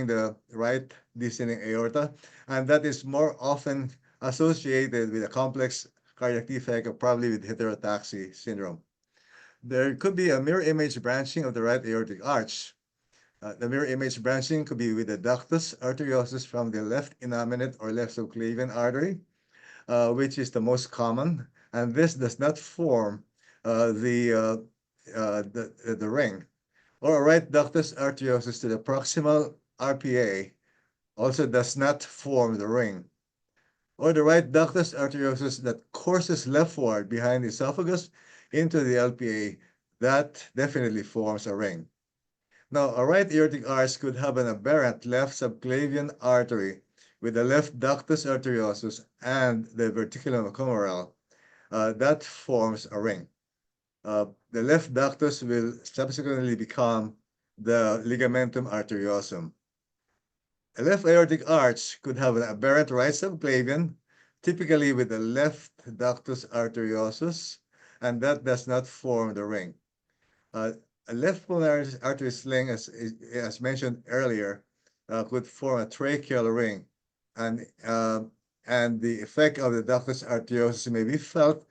the right descending aorta, and that is more often associated with a complex cardiac defect, or probably with heterotaxy syndrome. There could be a mirror image branching of the right aortic arch. The mirror image branching could be with the ductus arteriosus from the left innominate or left subclavian artery, which is the most common, and this does not form the ring. Or a right ductus arteriosus to the proximal RPA also does not form the ring. Or the right ductus arteriosus that courses leftward behind the esophagus into the LPA, that definitely forms a ring. Now, a right aortic arch could have an aberrant left subclavian artery with the left ductus arteriosus and the verticulum humeral. That forms a ring. The left ductus will subsequently become the ligamentum arteriosum. A left aortic arch could have an aberrant right subclavian, typically with the left ductus arteriosus, and that does not form the ring. A left pulmonary artery sling, as mentioned earlier, could form a tracheal ring, and the effect of the ductus arteriosus may be felt,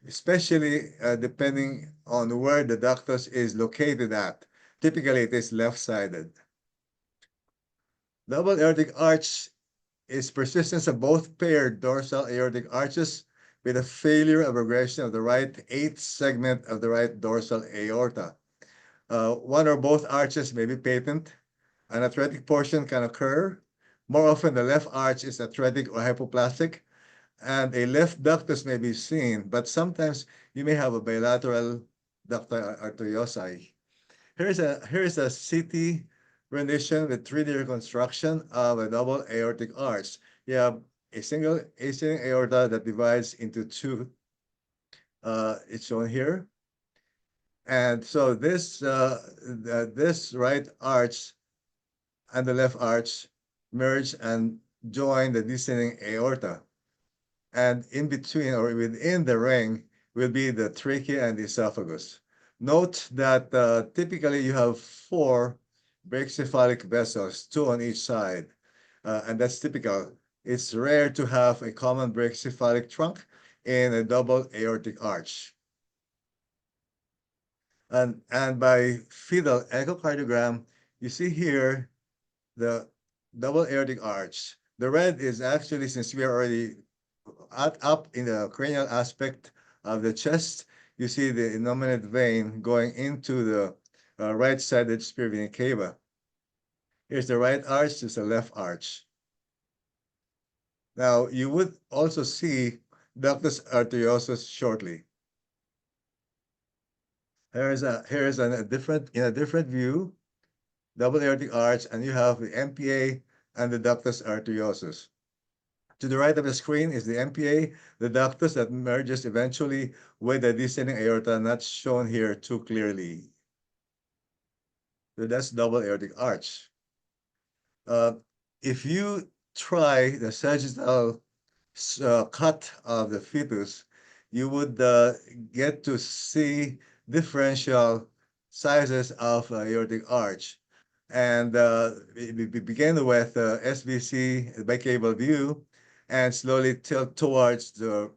especially depending on where the ductus is located at. Typically, it is left-sided. Double aortic arch is persistence of both paired dorsal aortic arches with a failure of regression of the right eighth segment of the right dorsal aorta. One or both arches may be patent. An atretic portion can occur. More often, the left arch is atretic or hypoplastic, and a left ductus may be seen, but sometimes you may have a bilateral ductal arteriosi. Here's a CT rendition with 3D reconstruction of a double aortic arch. You have a single ascending aorta that divides into two. It's shown here. And so this right arch and the left arch merge and join the descending aorta. And in between or within the ring will be the trachea and the esophagus. Note that typically you have four brachycephalic vessels, two on each side, and that's typical. It's rare to have a common brachycephalic trunk in a double aortic arch. And by fetal echocardiogram, you see here the double aortic arch. The red is actually, since we are already up in the cranial aspect of the chest, you see the innominate vein going into the right-sided superior vena cava. Here's the right arch, there's the left arch. Now, you would also see ductus arteriosus shortly. Here's a different view, double aortic arch, and you have the MPA and the ductus arteriosus. To the right of the screen is the MPA, the ductus that merges eventually with the descending aorta, not shown here too clearly. So that's double aortic arch. If you try the sagittal cut of the fetus, you would get to see differential sizes of aortic arch. And we begin with SVC, bicable view, and slowly tilt towards the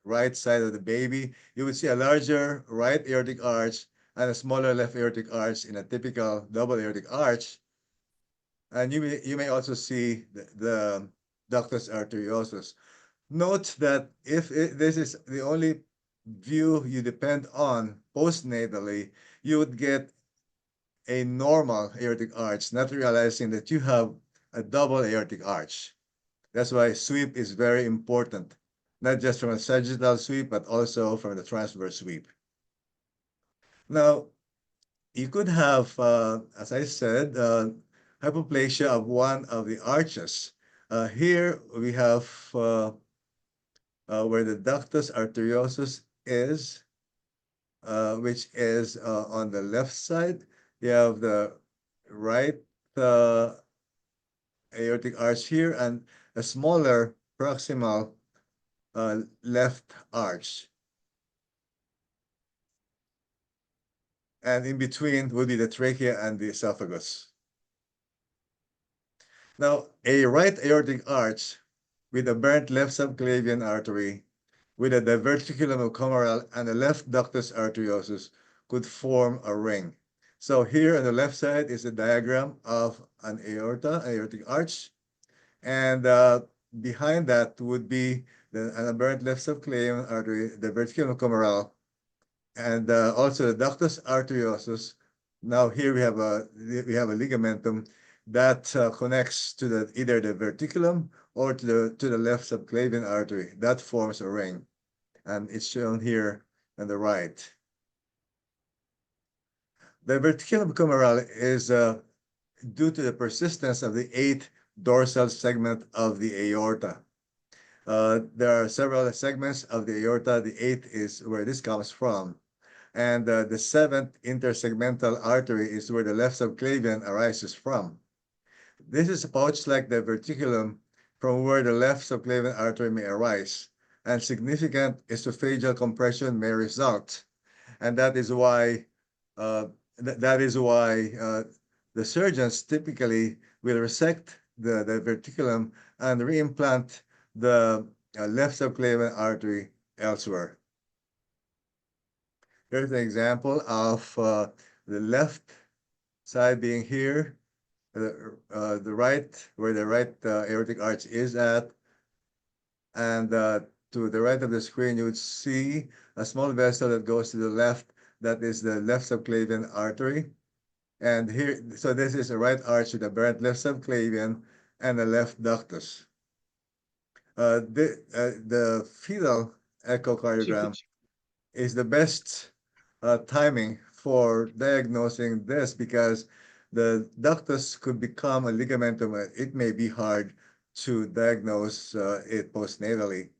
right side of the baby. You would see a larger right aortic arch and a smaller left aortic arch in a typical double aortic arch. And you may also see the ductus arteriosus. Note that if this is the only view you depend on postnatally, you would get a normal aortic arch, not realizing that you have a double aortic arch. That's why sweep is very important, not just from a sagittal sweep, but also from the transverse sweep. Now, you could have, as I said, hypoplasia of one of the arches. Here we have where the ductus arteriosus is, which is on the left side. You have the right aortic arch here and a smaller proximal left arch. And in between would be the trachea and the esophagus. Now, a right aortic arch with a burnt left subclavian artery with a diverticulum humeral and a left ductus arteriosus could form a ring. So here on the left side is a diagram of an aortic arch, and behind that would be an aberrant left subclavian artery, the verticulum humeral, and also the ductus arteriosus. Now here we have a ligamentum that connects to either the verticulum or to the left subclavian artery. That forms a ring, and it's shown here on the right. The verticulum humeral is due to the persistence of the 8th dorsal segment of the aorta. There are several segments of the aorta. The 8th is where this comes from. And the 7th intersegmental artery is where the left subclavian arises from. This is a pouch like the verticulum from where the left subclavian artery may arise, and significant esophageal compression may result. And that is why the surgeons typically will resect the verticulum and reimplant the left subclavian artery elsewhere. Here's an example of the left side being here, the right, where the right aortic arch is at, and to the right of the screen, you would see a small vessel that goes to the left. That is the left subclavian artery. And here, so this is a right arch with a aberrant left subclavian and a left ductus. The fetal echocardiogram is the best timing for diagnosing this because the ductus could become a ligamentum. It may be hard to diagnose it postnatally.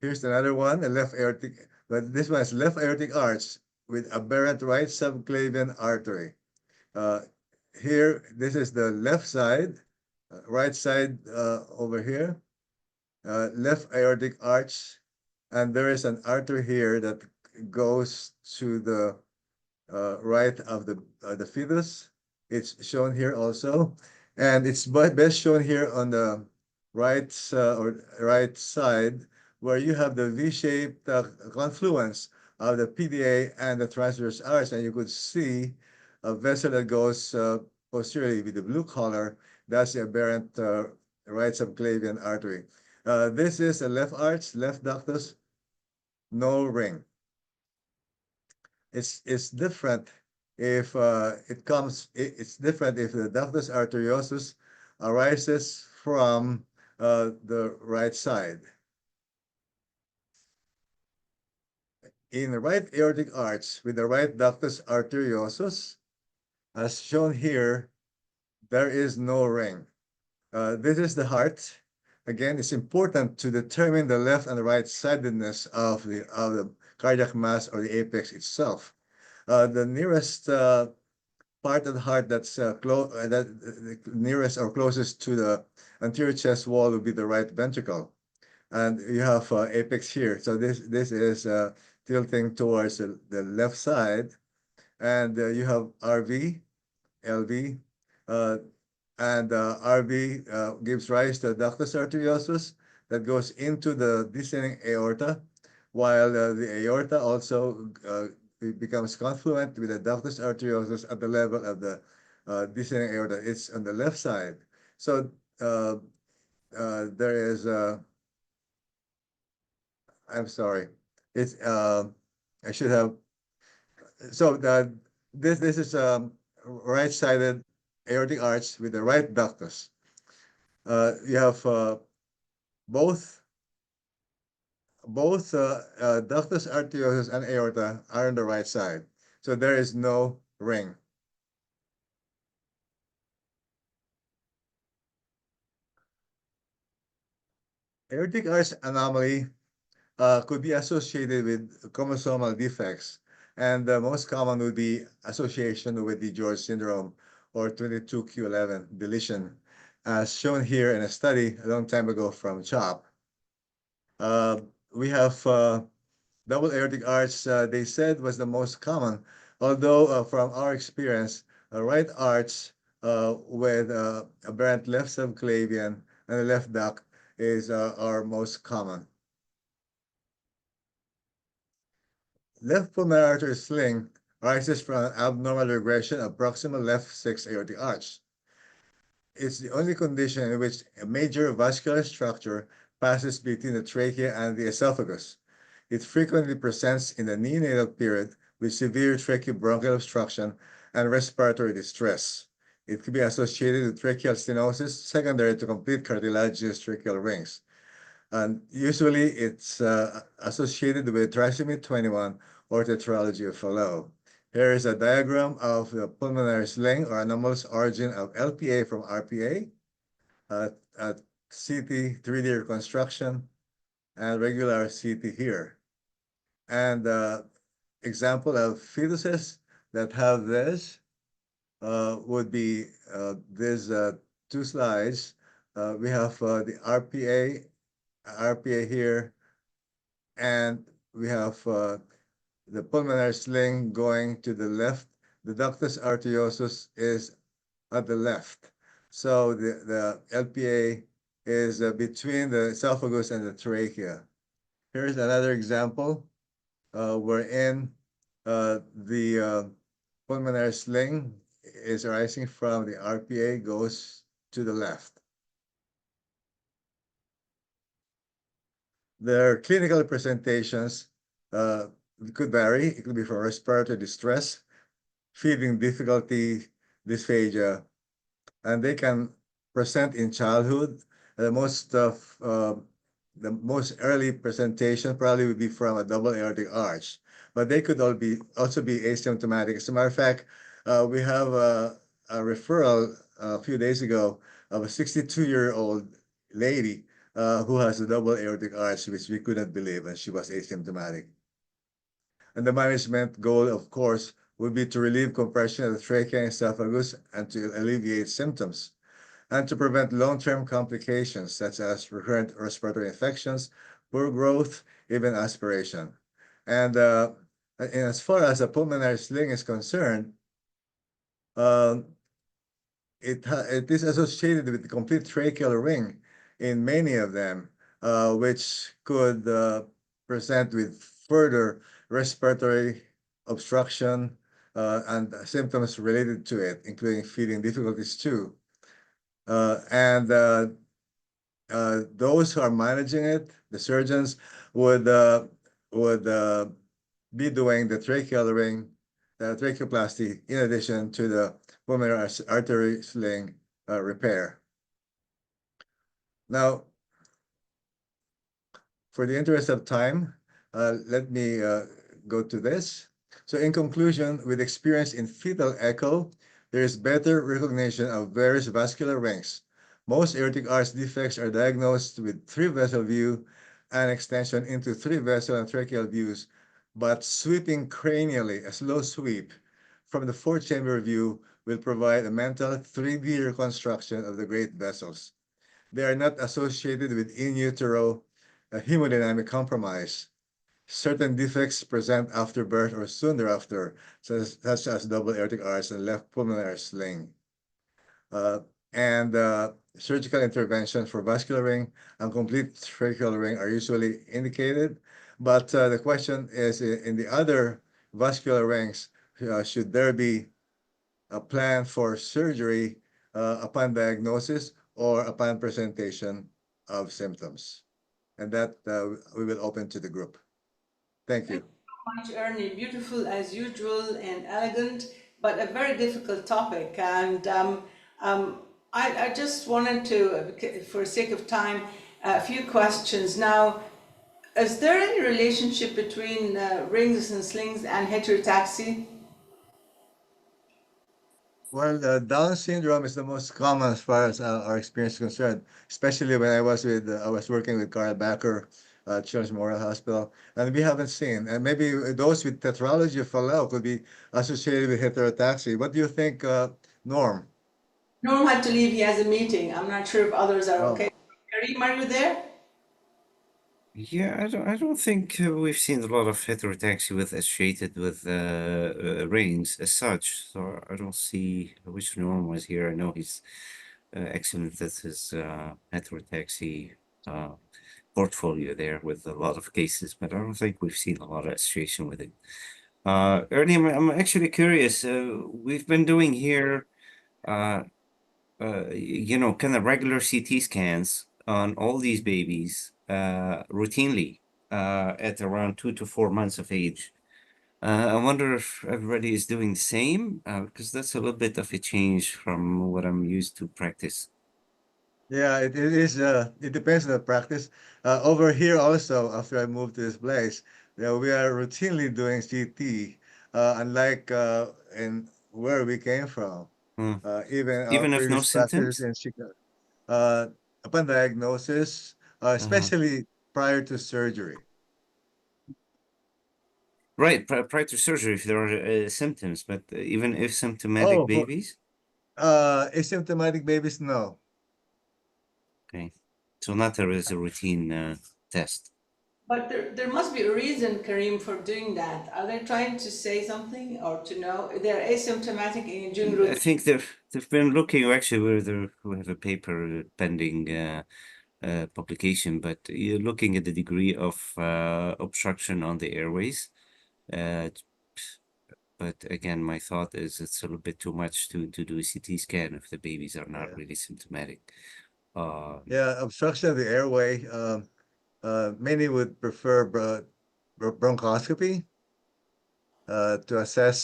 Here's another one, a left aortic, but this one is left aortic arch with aberrant right subclavian artery. Here, this is the left side, right side over here, left aortic arch, and there is an artery here that goes to the right of the fetus. It's shown here also, and it's best shown here on the right or right side, where you have the V-shaped confluence of the PDA and the transverse arch, and you could see a vessel that goes posteriorly with the blue color. That's the aberrant right subclavian artery. This is a left arch, left ductus, no ring. It's different if it's different if the ductus arteriosus arises from the right side. In the right aortic arch with the right ductus arteriosus, as shown here, there is no ring. This is the heart. Again, it's important to determine the left and right sidedness of the cardiac mass or the apex itself. The nearest part of the heart that's nearest or closest to the anterior chest wall would be the right ventricle, and you have apex here. So this is tilting towards the left side, and you have RV, LV, uh, and RV gives rise to ductus arteriosus that goes into the descending aorta, while the aorta also it becomes confluent with the ductus arteriosus at the level of the descending aorta. It's on the left side. So there is, I'm sorry, it's, I should have, so this is right-sided aortic arch with the right ductus. You have both ductus arteriosus and aorta are on the right side. So there is no ring. Aortic arch anomaly could be associated with chromosomal defects, and the most common would be association with the George syndrome or 22q11 deletion, as shown here in a study a long time ago from CHOP. We have double aortic arch, they said was the most common, although from our experience, a right arch with aberrant left subclavian and a left duct is our most common. Left pulmonary artery sling arises from an abnormal regression of proximal left 6 aortic arch. It's the only condition in which a major vascular structure passes between the trachea and the esophagus. It frequently presents in the neonatal period with severe tracheobronchial obstruction and respiratory distress. It could be associated with tracheal stenosis secondary to complete cartilaginous tracheal rings. And usually it's associated with trisomy 21 or tetralogy of Fallot. Here is a diagram of the pulmonary sling or anomalous origin of LPA from RPA, CT 3D reconstruction, and regular CT here. And example of fetuses that have this would be these two slides. We have the RPA here, and we have the pulmonary sling going to the left. The ductus arteriosus is at the left. So the LPA is between the esophagus and the trachea. Here's another example wherein the pulmonary sling is arising from the RPA goes to the left. Their clinical presentations could vary. It could be from respiratory distress, feeding difficulty, dysphagia, and they can present in childhood. The most early presentation probably would be from a double aortic arch, but they could also be asymptomatic. As a matter of fact, we have a referral a few days ago of a 62-year-old lady who has a double aortic arch, which we couldn't believe, and she was asymptomatic. And the management goal, of course, would be to relieve compression of the trachea and esophagus and to alleviate symptoms. and to prevent long-term complications such as recurrent respiratory infections, poor growth, even aspiration. And as far as a pulmonary sling is concerned, um, it is associated with the complete tracheal ring in many of them, which could present with further respiratory obstruction and symptoms related to it, including feeding difficulties too. And those who are managing it, the surgeons, would be doing the tracheal ring, the tracheoplasty, in addition to the pulmonary artery sling repair. Now, for the interest of time, let me go to this. So in conclusion, with experience in fetal echo, there is better recognition of various vascular rings. Most aortic arch defects are diagnosed with 3-vessel view and extension into 3-vessel and tracheal views, but sweeping cranially, a slow sweep from the 4-chamber view will provide a mental 3D reconstruction of the great vessels. They are not associated with in utero hemodynamic compromise. Certain defects present after birth or soon thereafter, such as double aortic arch and left pulmonary sling. And surgical intervention for vascular ring and complete tracheal ring are usually indicated. But the question is, in the other vascular rings, should there be a plan for surgery upon diagnosis or upon presentation of symptoms? And that we will open to the group. Thank you. Much, Ernie. Beautiful as usual and elegant, but a very difficult topic. And I just wanted to, for sake of time, a few questions. Now, is there any relationship between rings and slings and heterotaxy? Well, Down syndrome is the most common as far as our experience is concerned, especially when I was working with Carl Backer, Children's Memorial Hospital, and we haven't seen. And maybe those with tetralogy of Fallot could be associated with heterotaxy. What do you think, Norm? Norm had to leave. He has a meeting. I'm not sure if others are Oh. okay. Kareem, are you there? Yeah, I don't think we've seen a lot of heterotaxy associated with rings as such. So I don't see which Norm was here. I know he's excellent at his heterotaxy portfolio there with a lot of cases, but I don't think we've seen a lot of association with it. Ernie, I'm actually curious. We've been doing here, kind of regular CT scans on all these babies routinely at around 2 to 4 months of age. I wonder if everybody is doing the same, because that's a little bit of a change from what I'm used to practice. Yeah, it is. It depends on the practice. Over here also, after I moved to this place, we are routinely doing CT, unlike in where we came from. Hmm. Even our Even if no previous practices symptoms? in Chicago, uh, upon diagnosis, especially prior to surgery. Right, prior to surgery, if there are symptoms, but even if symptomatic Oh, for babies? asymptomatic babies, no. Okay. So not there is a routine test. But there must be a reason, Kareem, for doing that. Are they trying to say something or to know? They're asymptomatic and you're doing I routine. think they've been looking actually we have a paper pending publication, but you're looking at the degree of obstruction on the airways. But again, my thought is it's a little bit too much to do a CT scan if the babies are not Yeah. really symptomatic. Yeah, obstruction of the airway. Many would prefer bronchoscopy to assess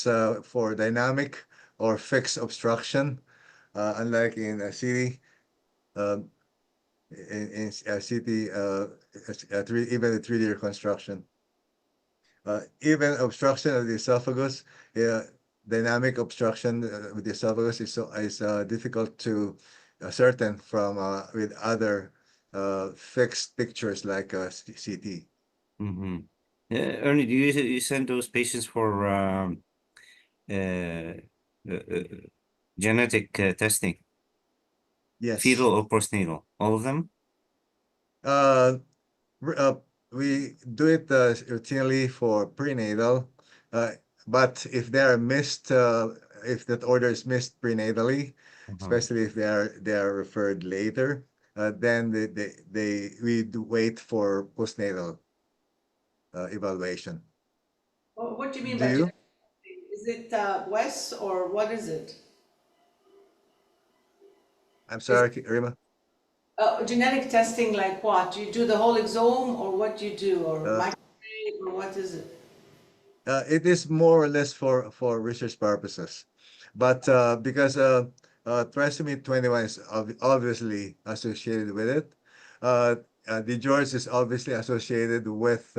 for dynamic or fixed obstruction, unlike in a CT, in CT, even the 3D reconstruction. Even obstruction of the esophagus, dynamic obstruction with the esophagus is difficult to ascertain from with other fixed pictures like CT. Mm-hmm. Ernie, do you send those patients for uh, uh, genetic testing? Yes. Fetal or postnatal? All of them? Uh, we do it routinely for prenatal, but if they are missed, if that order is missed prenatally, especially if they are referred later, then we do wait for postnatal evaluation. Well, what do you mean Do by you? genetic testing? Is it Wes or what is it? I'm Is sorry, Rima. genetic testing like what? Do you do the whole exome or what do you do or Uh, microwave or what is it? It is more or less for research purposes, but because trisomy 21 is obviously associated with it, the George is obviously associated with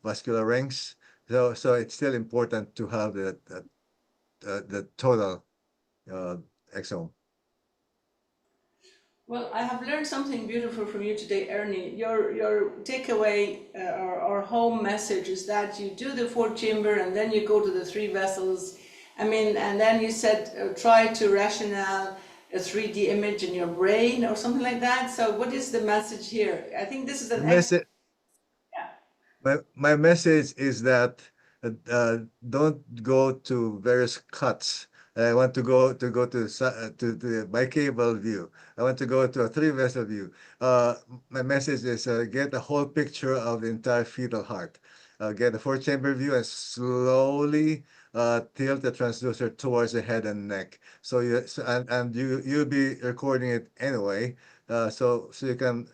vascular rings, so it's still important to have the total uh, exome. Well, I have learned something beautiful from you today, Ernie. Your takeaway or home message is that you do the 4-chamber and then you go to the 3 vessels. I mean, and then you said try to rationale a 3D image in your brain or something like that. So what is the message here? I think this is The an excellent. message my message is that don't go to various cuts. I want to go to the bicable view. I want to go to a 3-vessel view. My message is get a whole picture of the entire fetal heart. Get a 4-chamber view and slowly tilt the transducer towards the head and neck. So you'll be recording it anyway. So you can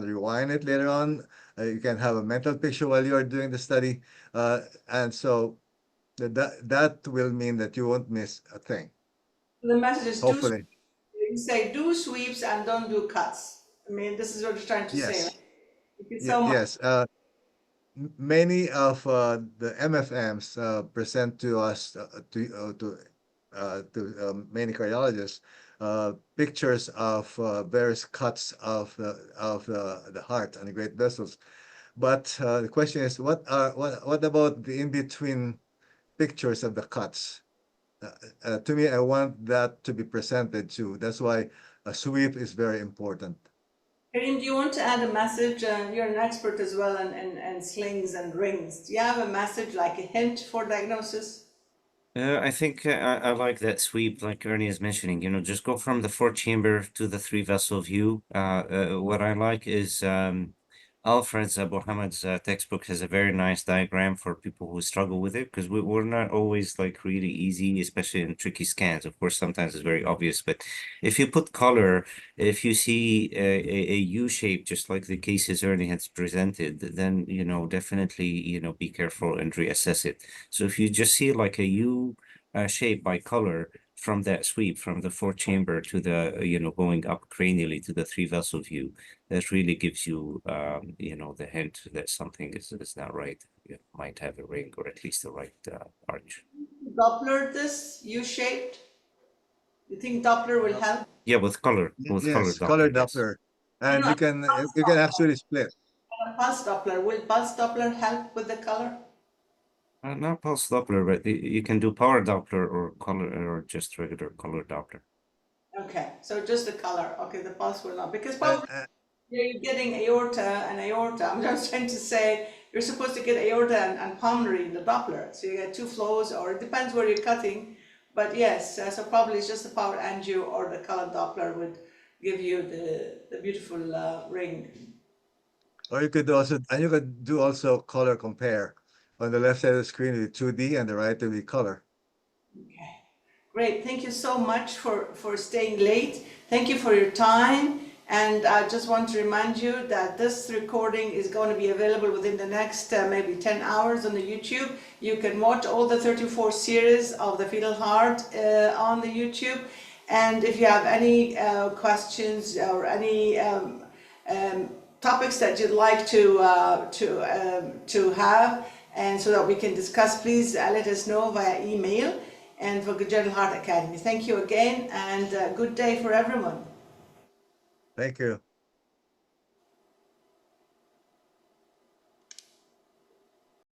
rewind it later on. You can have a mental picture while you are doing the study, and so that will mean that you won't miss a thing. The message is Hopefully, you say do sweeps and don't do cuts. I mean, this is what you're trying to say, right? yes, Thank you so much. yes. Many of the MFMs present to us to many cardiologists pictures of various cuts of the heart and the great vessels. But the question is, what about the in-between pictures of the cuts? To me, I want that to be presented too. That's why a sweep is very important. Karim, do you want to add a message? You're an expert as well in slings and rings. Do you have a message, like a hint for diagnosis? I think I like that sweep, like Ernie is mentioning, just go from the 4-chamber to the 3-vessel view. What I like is Alfred's Muhammad's textbook has a very nice diagram for people who struggle with it, because we're not always like really easy, especially in tricky scans. Of course, sometimes it's very obvious, but if you put color, if you see a U shape, just like the cases Ernie has presented, then, definitely, be careful and reassess it. So if you just see like a U shape by color from that sweep, from the 4-chamber to the, going up cranially to the 3-vessel view, that really gives you, the hint that something is not right. You might have a ring or at least the right arch. Doppler this U-shaped? You think Doppler will help? Yeah, with color Yes, color Doppler, yes. Doppler, No, and no, you can actually split. pulse Doppler. Will pulse Doppler help with the color? Not pulse Doppler, but you can do power Doppler or color or just regular color Doppler. Okay, so just the color. Okay, the pulse will not. Because Uh, probably uh, you're getting aorta and aorta. I'm just trying to say you're supposed to get aorta and pulmonary in the Doppler. So you get 2 flows, or it depends where you're cutting. But yes, so probably it's just the power angio or the color Doppler would give you the beautiful ring. or you could do also color compare. On the left side of the screen with 2D and the right will be color. Okay, great. Thank you so much for staying late. Thank you for your time. And I just want to remind you that this recording is going to be available within the next maybe 10 hours on the YouTube. You can watch all the 34 series of the fetal heart on the YouTube. And if you have any questions or any topics that you'd like to have, and so that we can discuss, please let us know via email and for Congenital Heart Academy. Thank you again, and good day for everyone. Thank you.